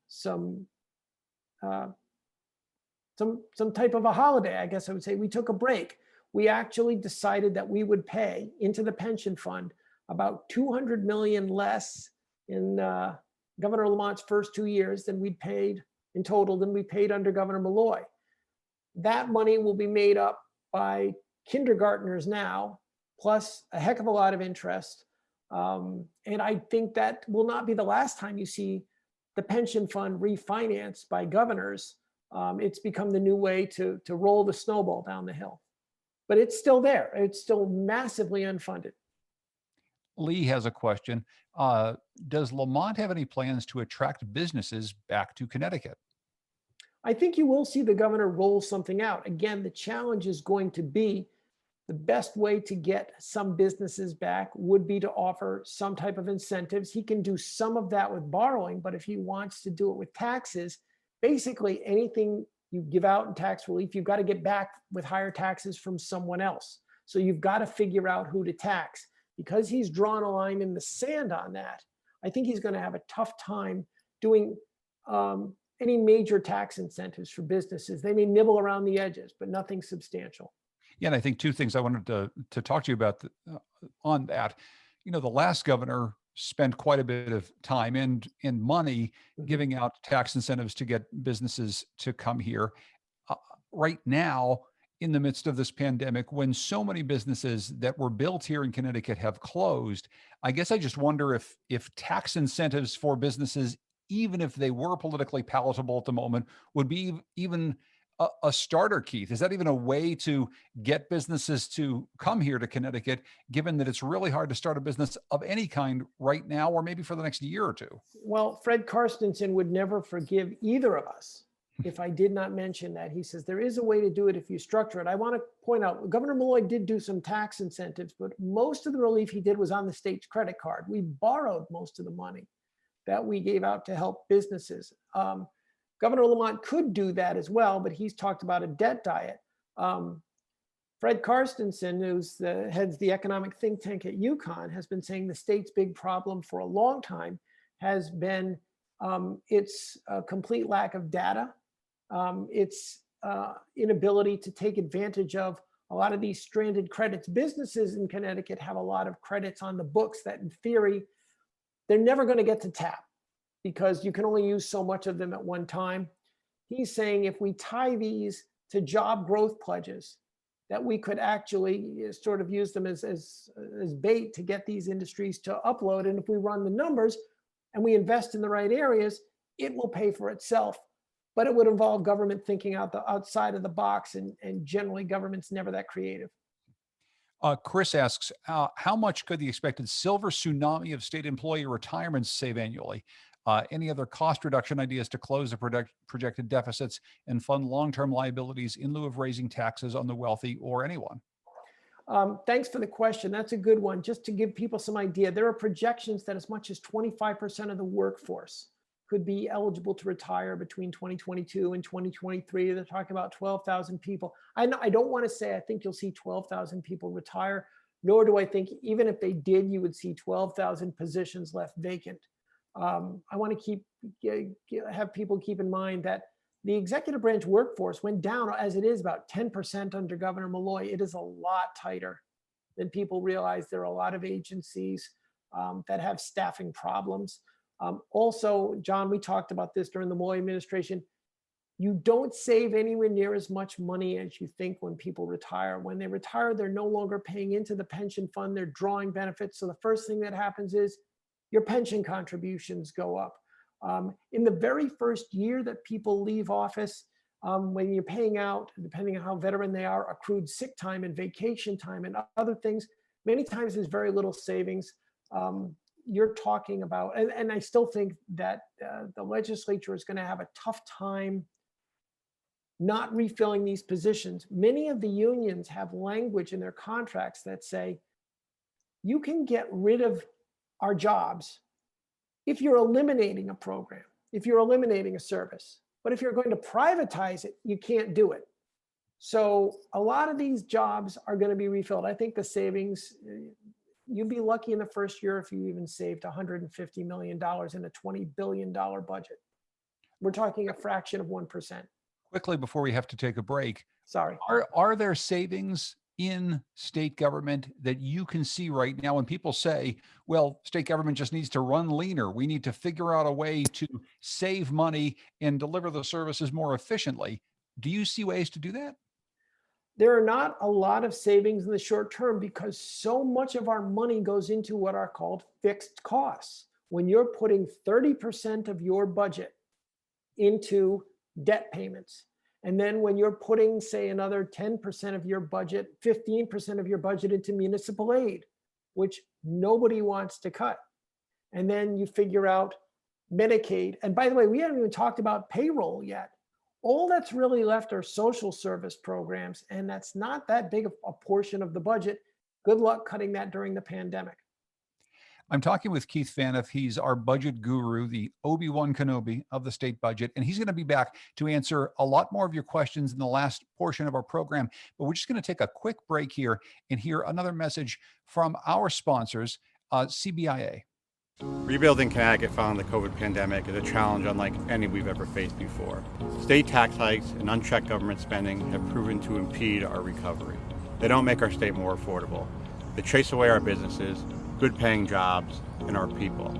type of a holiday, I guess I would say. We took a break. We actually decided that we would pay into the pension fund about $200 million less in Governor Lamont's first 2 years than we paid in total than we paid under Governor Malloy. That money will be made up by kindergartners now, plus a heck of a lot of interest. And I think that will not be the last time you see the pension fund refinanced by governors. It's become the new way to roll the snowball down the hill. But it's still there. It's still massively unfunded. Lee has a question. Does Lamont have any plans to attract businesses back to Connecticut? I think you will see the governor roll something out. Again, the challenge is going to be the best way to get some businesses back would be to offer some type of incentives. He can do some of that with borrowing, but if he wants to do it with taxes, basically anything you give out in tax relief, you've got to get back with higher taxes from someone else. So you've got to figure out who to tax. Because he's drawn a line in the sand on that, I think he's going to have a tough time doing any major tax incentives for businesses. They may nibble around the edges, but nothing substantial. Yeah, and I think two things I wanted to talk to you about on that. You know, the last governor spent quite a bit of time and money giving out tax incentives to get businesses to come here. Right now, in the midst of this pandemic, when so many businesses that were built here in Connecticut have closed, I guess I just wonder if tax incentives for businesses even if they were politically palatable at the moment, would be even a starter, Keith? Is that even a way to get businesses to come here to Connecticut, given that it's really hard to start a business of any kind right now, or maybe for the next year or two? Well, Fred Karstensen would never forgive either of us if I did not mention that. He says there is a way to do it if you structure it. I want to point out, Governor Malloy did do some tax incentives, but most of the relief he did was on the state's credit card. We borrowed most of the money that we gave out to help businesses. Governor Lamont could do that as well, but he's talked about a debt diet. Fred Karstensen, who's heads the economic think tank at UConn, has been saying the state's big problem for a long time has been its complete lack of data, its inability to take advantage of a lot of these stranded credits. Businesses in Connecticut have a lot of credits on the books that in theory, they're never going to get to tap, because you can only use so much of them at one time. He's saying if we tie these to job growth pledges, that we could actually sort of use them as bait to get these industries to upload. And if we run the numbers and we invest in the right areas, it will pay for itself. But it would involve government thinking outside of the box, and generally government's never that creative. Chris asks, how much could the expected silver tsunami of state employee retirements save annually? Any other cost reduction ideas to close the projected deficits and fund long-term liabilities in lieu of raising taxes on the wealthy or anyone? Thanks for the question. That's a good one. Just to give people some idea, there are projections that as much as 25% of the workforce could be eligible to retire between 2022 and 2023. They're talking about 12,000 people. I don't want to say I think you'll see 12,000 people retire, nor do I think even if they did, you would see 12,000 positions left vacant. I want to have people keep in mind that the executive branch workforce went down as it is about 10% under Governor Malloy. It is a lot tighter than people realize. There are a lot of agencies that have staffing problems. Also, John, we talked about this during the Malloy administration. You don't save anywhere near as much money as you think when people retire. When they retire, they're no longer paying into the pension fund. They're drawing benefits. So the first thing that happens is your pension contributions go up. In the very first year that people leave office, when you're paying out, depending on how veteran they are, accrued sick time and vacation time and other things, many times there's very little savings. You're talking about, and I still think that the legislature is going to have a tough time not refilling these positions. Many of the unions have language in their contracts that say, you can get rid of our jobs if you're eliminating a program, if you're eliminating a service. But if you're going to privatize it, you can't do it. So a lot of these jobs are going to be refilled. I think the savings, you'd be lucky in the first year if you even saved $150 million in a $20 billion budget. We're talking a fraction of 1%. Quickly, before we have to take a break, Sorry. Are there savings in state government that you can see right now when people say, well, state government just needs to run leaner. We need to figure out a way to save money and deliver the services more efficiently. Do you see ways to do that? There are not a lot of savings in the short term because so much of our money goes into what are called fixed costs. When you're putting 30% of your budget into debt payments, and then when you're putting, say, another 10% of your budget, 15% of your budget into municipal aid, which nobody wants to cut. And then you figure out Medicaid. And by the way, we haven't even talked about payroll yet. All that's really left are social service programs, and that's not that big of a portion of the budget. Good luck cutting that during the pandemic. I'm talking with Keith Phaneuf. He's our budget guru, the Obi-Wan Kenobi of the state budget, and he's going to be back to answer a lot more of your questions in the last portion of our program. But we're just going to take a quick break here and hear another message from our sponsors, CBIA. Rebuilding Connecticut following the COVID pandemic is a challenge unlike any we've ever faced before. State tax hikes and unchecked government spending have proven to impede our recovery. They don't make our state more affordable. They chase away our businesses, good-paying jobs, and our people.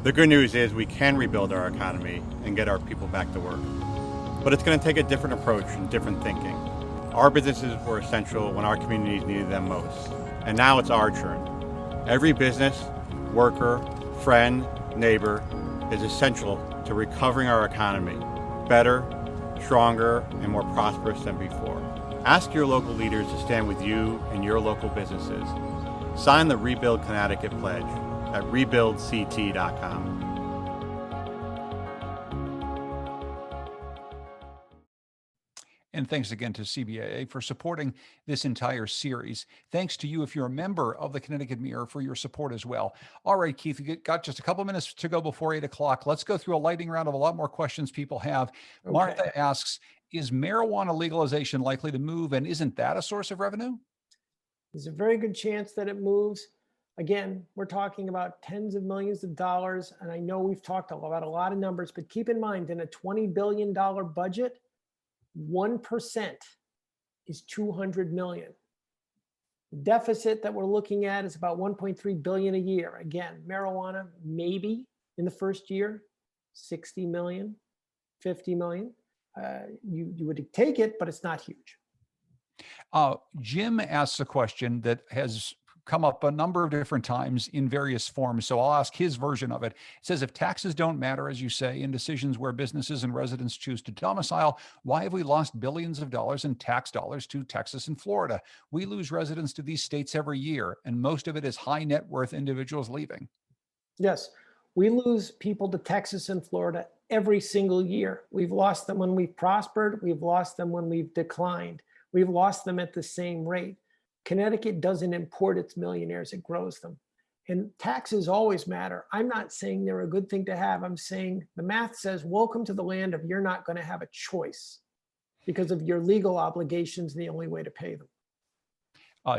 The good news is we can rebuild our economy and get our people back to work. But it's going to take a different approach and different thinking. Our businesses were essential when our communities needed them most. And now it's our turn. Every business, worker, friend, neighbor is essential to to recovering our economy better, stronger, and more prosperous than before. Ask your local leaders to stand with you and your local businesses. Sign the Rebuild Connecticut pledge at RebuildCT.com. And thanks again to CBIA for supporting this entire series. Thanks to you if you're a member of the Connecticut Mirror for your support as well. All right, Keith, we got just a couple minutes to go before 8 o'clock. Let's go through a lightning round of a lot more questions people have. Okay. Martha asks, is marijuana legalization likely to move, and isn't that a source of revenue? There's a very good chance that it moves. Again, we're talking about tens of millions of dollars. And I know we've talked about a lot of numbers, but keep in mind, in a $20 billion budget, 1% is 200 million. The deficit that we're looking at is about 1.3 billion a year. Again, marijuana, maybe in the first year, 60 million, 50 million. You would take it, but it's not huge. Jim asks a question that has come up a number of different times in various forms. So I'll ask his version of it. It says, if taxes don't matter, as you say, in decisions where businesses and residents choose to domicile, why have we lost billions of dollars in tax dollars to Texas and Florida? We lose residents to these states every year, and most of it is high net worth individuals leaving. Yes, we lose people to Texas and Florida every single year. We've lost them when we've prospered. We've lost them when we've declined. We've lost them at the same rate. Connecticut doesn't import its millionaires, it grows them. And taxes always matter. I'm not saying they're a good thing to have. I'm saying the math says, welcome to the land of you're not going to have a choice because of your legal obligations, the only way to pay them.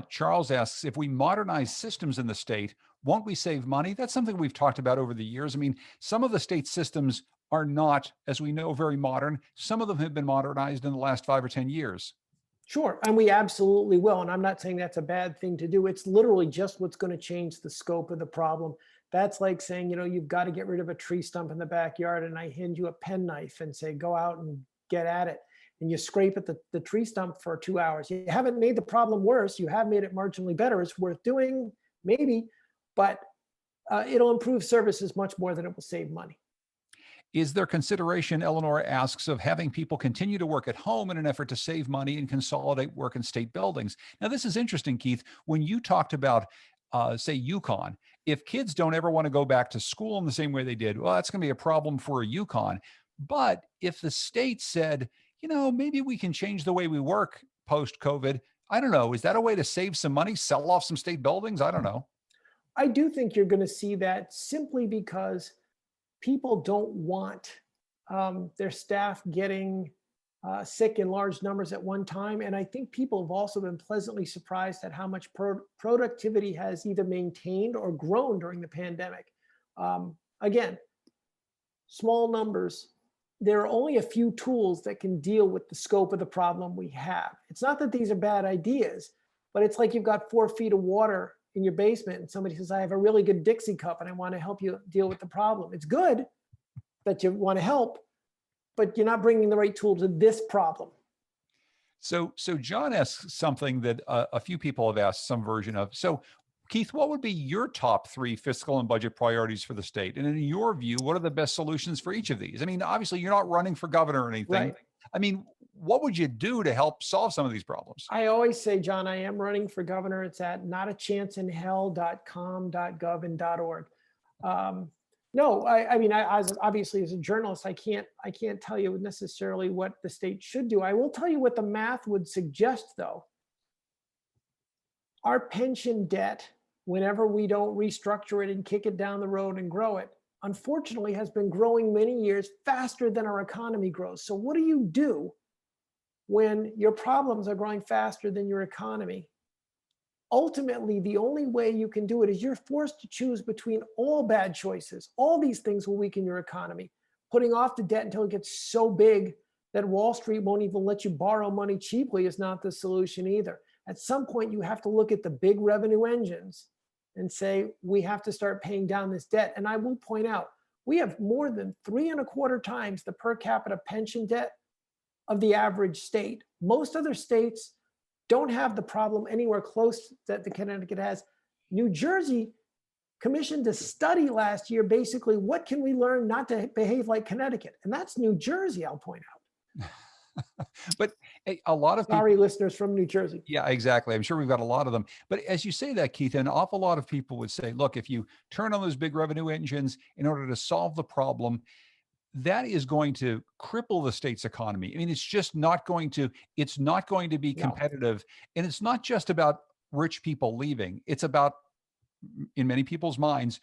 Charles asks, if we modernize systems in the state, won't we save money? That's something we've talked about over the years. I mean, some of the state systems are not, as we know, very modern. Some of them have been modernized in the last 5 or 10 years. Sure, and we absolutely will. And I'm not saying that's a bad thing to do. It's literally just what's going to change the scope of the problem. That's like saying, you've got to get rid of a tree stump in the backyard, and I hand you a penknife and say, go out and get at it. And you scrape at the tree stump for 2 hours. You haven't made the problem worse. You have made it marginally better. It's worth doing, maybe, but it'll improve services much more than it will save money. Is there consideration, Eleanor asks, of having people continue to work at home in an effort to save money and consolidate work in state buildings? Now, this is interesting, Keith. When you talked about, say, UConn, if kids don't ever want to go back to school in the same way they did, well, that's going to be a problem for UConn. But if the state said, maybe we can change the way we work post-COVID, I don't know, is that a way to save some money, sell off some state buildings? I don't know. I do think you're going to see that simply because people don't want their staff getting sick in large numbers at one time. And I think people have also been pleasantly surprised at how much productivity has either maintained or grown during the pandemic. Again, small numbers. There are only a few tools that can deal with the scope of the problem we have. It's not that these are bad ideas, but it's like you've got 4 feet of water in your basement and somebody says, I have a really good Dixie cup and I want to help you deal with the problem. It's good that you want to help, but you're not bringing the right tool to this problem. So John asks something that a few people have asked some version of. So Keith, what would be your top 3 fiscal and budget priorities for the state? And in your view, what are the best solutions for each of these? I mean, obviously you're not running for governor or anything. Right. I mean, what would you do to help solve some of these problems? I always say, John, I am running for governor. It's at notachanceinhell.com.gov and .org. No, I mean, obviously as a journalist, I can't tell you necessarily what the state should do. I will tell you what the math would suggest, though. Our pension debt, whenever we don't restructure it and kick it down the road and grow it, unfortunately has been growing many years faster than our economy grows. So what do you do when your problems are growing faster than your economy? Ultimately, the only way you can do it is you're forced to choose between all bad choices. All these things will weaken your economy. Putting off the debt until it gets so big that Wall Street won't even let you borrow money cheaply is not the solution either. At some point, you have to look at the big revenue engines and say, we have to start paying down this debt. And I will point out, we have more than 3.25 times the per capita pension debt of the average state. Most other states don't have the problem anywhere close that the Connecticut has. New Jersey commissioned a study last year, basically, what can we learn not to behave like Connecticut? And that's New Jersey, I'll point out. But a lot of people, sorry, listeners from New Jersey. yeah, exactly. I'm sure we've got a lot of them. But as you say that, Keith, an awful lot of people would say, look, if you turn on those big revenue engines in order to solve the problem, that is going to cripple the state's economy. I mean, it's not going to be competitive. And it's not just about rich people leaving. It's about, in many people's minds,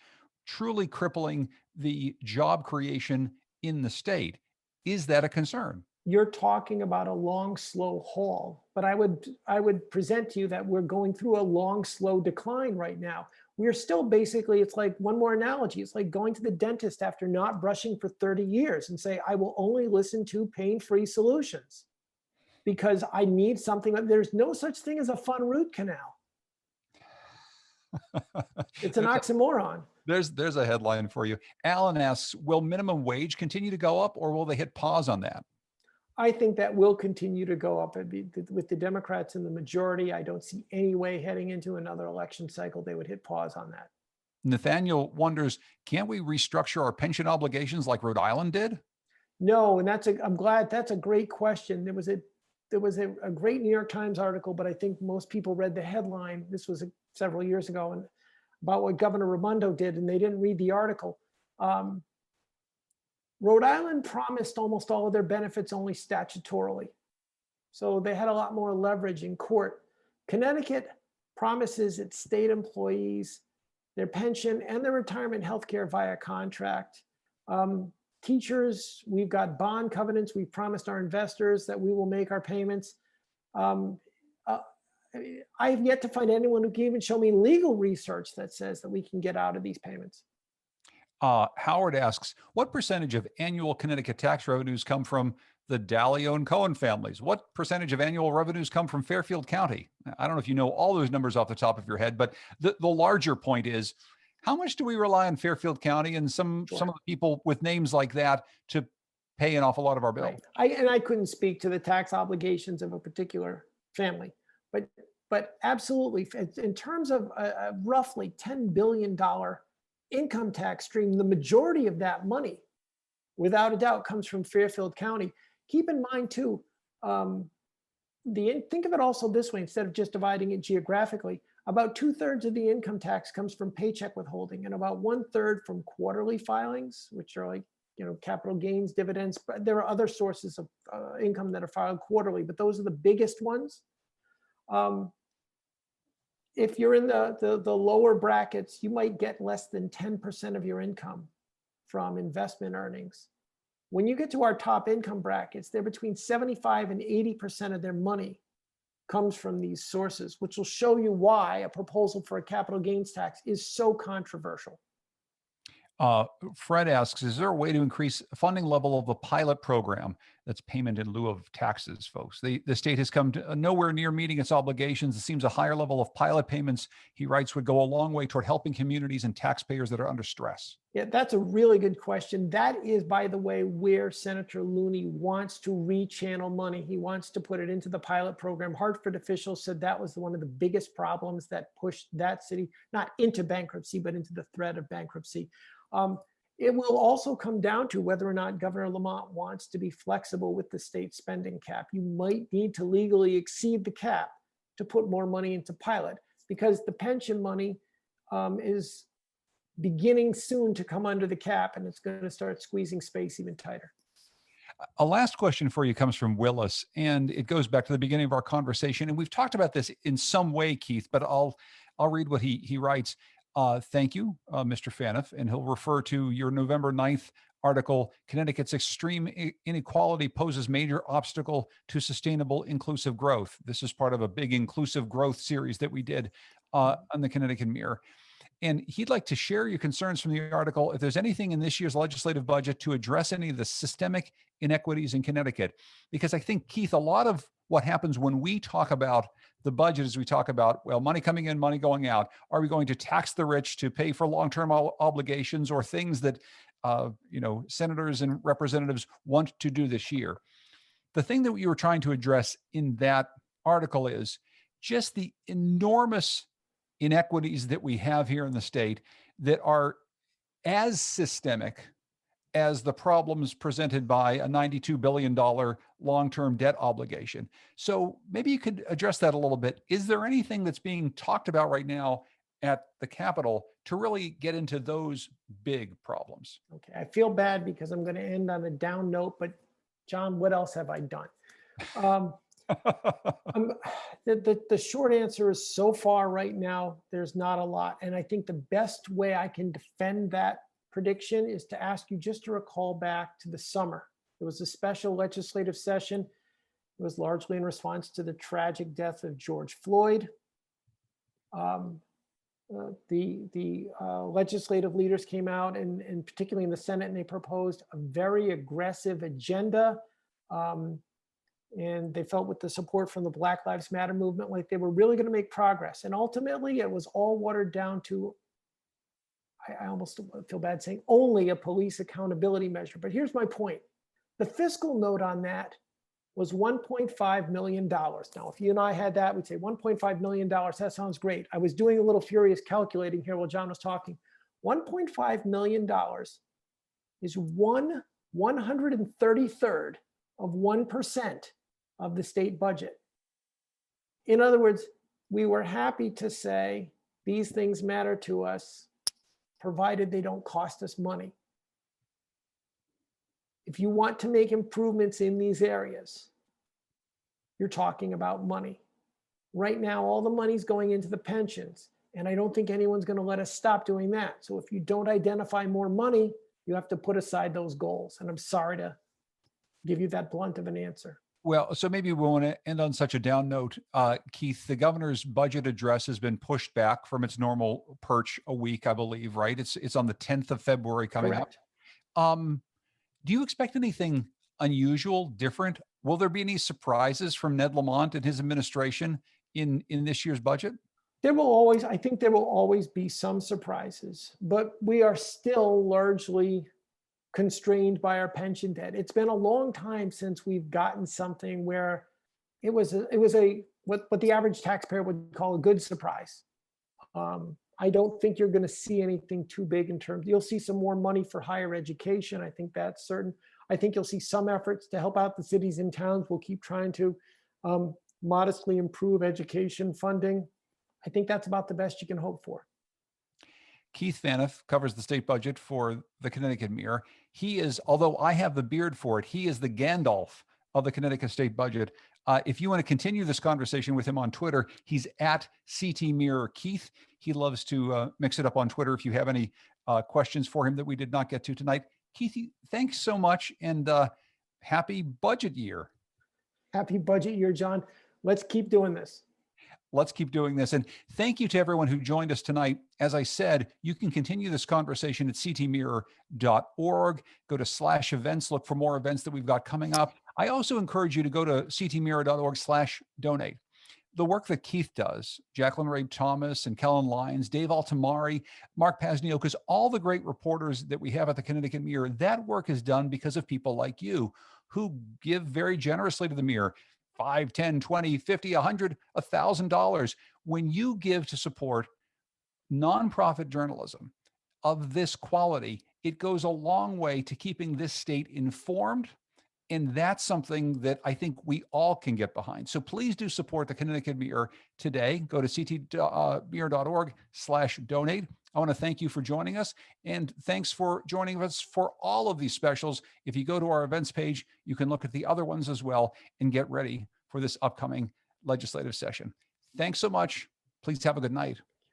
truly crippling the job creation in the state. Is that a concern? You're talking about a long, slow haul, but I would present to you that we're going through a long, slow decline right now. We're still basically, it's like one more analogy. It's like going to the dentist after not brushing for 30 years and say, I will only listen to pain-free solutions because I need something. There's no such thing as a fun root canal. It's an oxymoron. There's a headline for you. Alan asks, will minimum wage continue to go up or will they hit pause on that? I think that will continue to go up. With the Democrats in the majority, I don't see any way heading into another election cycle they would hit pause on that. Nathaniel wonders, can't we restructure our pension obligations like Rhode Island did? No, and I'm glad, that's a great question. There was a great New York Times article, but I think most people read the headline. This was several years ago, and about what Governor Raimondo did, and they didn't read the article. Rhode Island promised almost all of their benefits only statutorily. So they had a lot more leverage in court. Connecticut promises its state employees their pension and their retirement health care via contract. Teachers, we've got bond covenants. We've promised our investors that we will make our payments. I have yet to find anyone who can even show me legal research that says that we can get out of these payments. Howard asks, what percentage of annual Connecticut tax revenues come from the Dalio and Cohen families? What percentage of annual revenues come from Fairfield County? I don't know if you know all those numbers off the top of your head, but the larger point is, how much do we rely on Fairfield County and some of the people with names like that to pay an awful lot of our bill? Right. I couldn't speak to the tax obligations of a particular family, but absolutely, in terms of a roughly $10 billion income tax stream, the majority of that money, without a doubt, comes from Fairfield County. Keep in mind too, think of it also this way, instead of just dividing it geographically, about 2/3 of the income tax comes from paycheck withholding and about 1/3 from quarterly filings, which are like, capital gains, dividends. But there are other sources of income that are filed quarterly, but those are the biggest ones. If you're in the lower brackets, you might get less than 10% of your income from investment earnings. When you get to our top income brackets, they're between 75 and 80% of their money comes from these sources, which will show you why a proposal for a capital gains tax is so controversial. Fred asks, is there a way to increase funding level of the pilot program? That's payment in lieu of taxes, folks. The state has come to nowhere near meeting its obligations. It seems a higher level of pilot payments, he writes, would go a long way toward helping communities and taxpayers that are under stress. Yeah, that's a really good question. That is, by the way, where Senator Looney wants to rechannel money. He wants to put it into the pilot program. Hartford officials said that was one of the biggest problems that pushed that city, not into bankruptcy, but into the threat of bankruptcy. It will also come down to whether or not Governor Lamont wants to be flexible with the state spending cap. You might need to legally exceed the cap to put more money into pilot, because the pension money is beginning soon to come under the cap, and it's going to start squeezing space even tighter. A last question for you comes from Willis, and it goes back to the beginning of our conversation. And we've talked about this in some way, Keith, but I'll read what he writes. Thank you, Mr. Phaneuf, and he'll refer to your November 9th article, Connecticut's extreme inequality poses major obstacle to sustainable inclusive growth. This is part of a big inclusive growth series that we did on the Connecticut Mirror. And he'd like to share your concerns from the article, if there's anything in this year's legislative budget to address any of the systemic inequities in Connecticut. Because I think, Keith, a lot of what happens when we talk about the budget is we talk about, well, money coming in, money going out. Are we going to tax the rich to pay for long-term obligations or things that senators and representatives want to do this year? The thing that you were trying to address in that article is just the enormous inequities that we have here in the state, that are as systemic as the problems presented by a $92 billion long-term debt obligation. So maybe you could address that a little bit. Is there anything that's being talked about right now at the Capitol to really get into those big problems? Okay, I feel bad because I'm going to end on a down note, but John, what else have I done? The short answer is so far right now, there's not a lot. And I think the best way I can defend that prediction is to ask you just to recall back to the summer. There was a special legislative session. It was largely in response to the tragic death of George Floyd. The legislative leaders came out, and particularly in the Senate, and they proposed a very aggressive agenda. And they felt with the support from the Black Lives Matter movement, like they were really going to make progress. And ultimately, it was all watered down to, I almost feel bad saying, only a police accountability measure. But here's my point. The fiscal note on that was $1.5 million. Now, if you and I had that, we'd say $1.5 million. That sounds great. I was doing a little furious calculating here while John was talking. $1.5 million is 1/133rd of 1% of the state budget. In other words, we were happy to say these things matter to us, provided they don't cost us money. If you want to make improvements in these areas, you're talking about money. Right now, all the money's going into the pensions, and I don't think anyone's going to let us stop doing that. So if you don't identify more money, you have to put aside those goals. And I'm sorry to give you that blunt of an answer. Well, so maybe we want to end on such a down note. Keith, the governor's budget address has been pushed back from its normal perch a week, I believe, right? It's on the 10th of February coming Correct. up. Do you expect anything unusual, different? Will there be any surprises from Ned Lamont and his administration in this year's budget? I think there will always be some surprises, but we are still largely constrained by our pension debt. It's been a long time since we've gotten something where it was what the average taxpayer would call a good surprise. I don't think you're going to see anything too big in terms. You'll see some more money for higher education. I think that's certain. I think you'll see some efforts to help out the cities and towns. We'll keep trying to modestly improve education funding. I think that's about the best you can hope for. Keith Phaneuf covers the state budget for the Connecticut Mirror. He is, although I have the beard for it, he is the Gandalf of the Connecticut state budget. If you want to continue this conversation with him on Twitter, he's at CT Mirror Keith. He loves to mix it up on Twitter. If you have any questions for him that we did not get to tonight, Keith, thanks so much, and happy budget year. Happy budget year, John. Let's keep doing this. Let's keep doing this. And thank you to everyone who joined us tonight. As I said, you can continue this conversation at ctmirror.org. Go to /events, look for more events that we've got coming up. I also encourage you to go to ctmirror.org/donate. The work that Keith does, Jacqueline Ray Thomas and Kellen Lyons, Dave Altamari, Mark Pasniokis, all the great reporters that we have at the Connecticut Mirror, that work is done because of people like you who give very generously to the Mirror. $5, $10, $20, $50, $100, $1,000. When you give to support nonprofit journalism of this quality, it goes a long way to keeping this state informed. And that's something that I think we all can get behind. So please do support the Connecticut Mirror today. Go to ctmirror.org/donate. I want to thank you for joining us, and thanks for joining us for all of these specials. If you go to our events page, you can look at the other ones as well and get ready for this upcoming legislative session. Thanks so much. Please have a good night.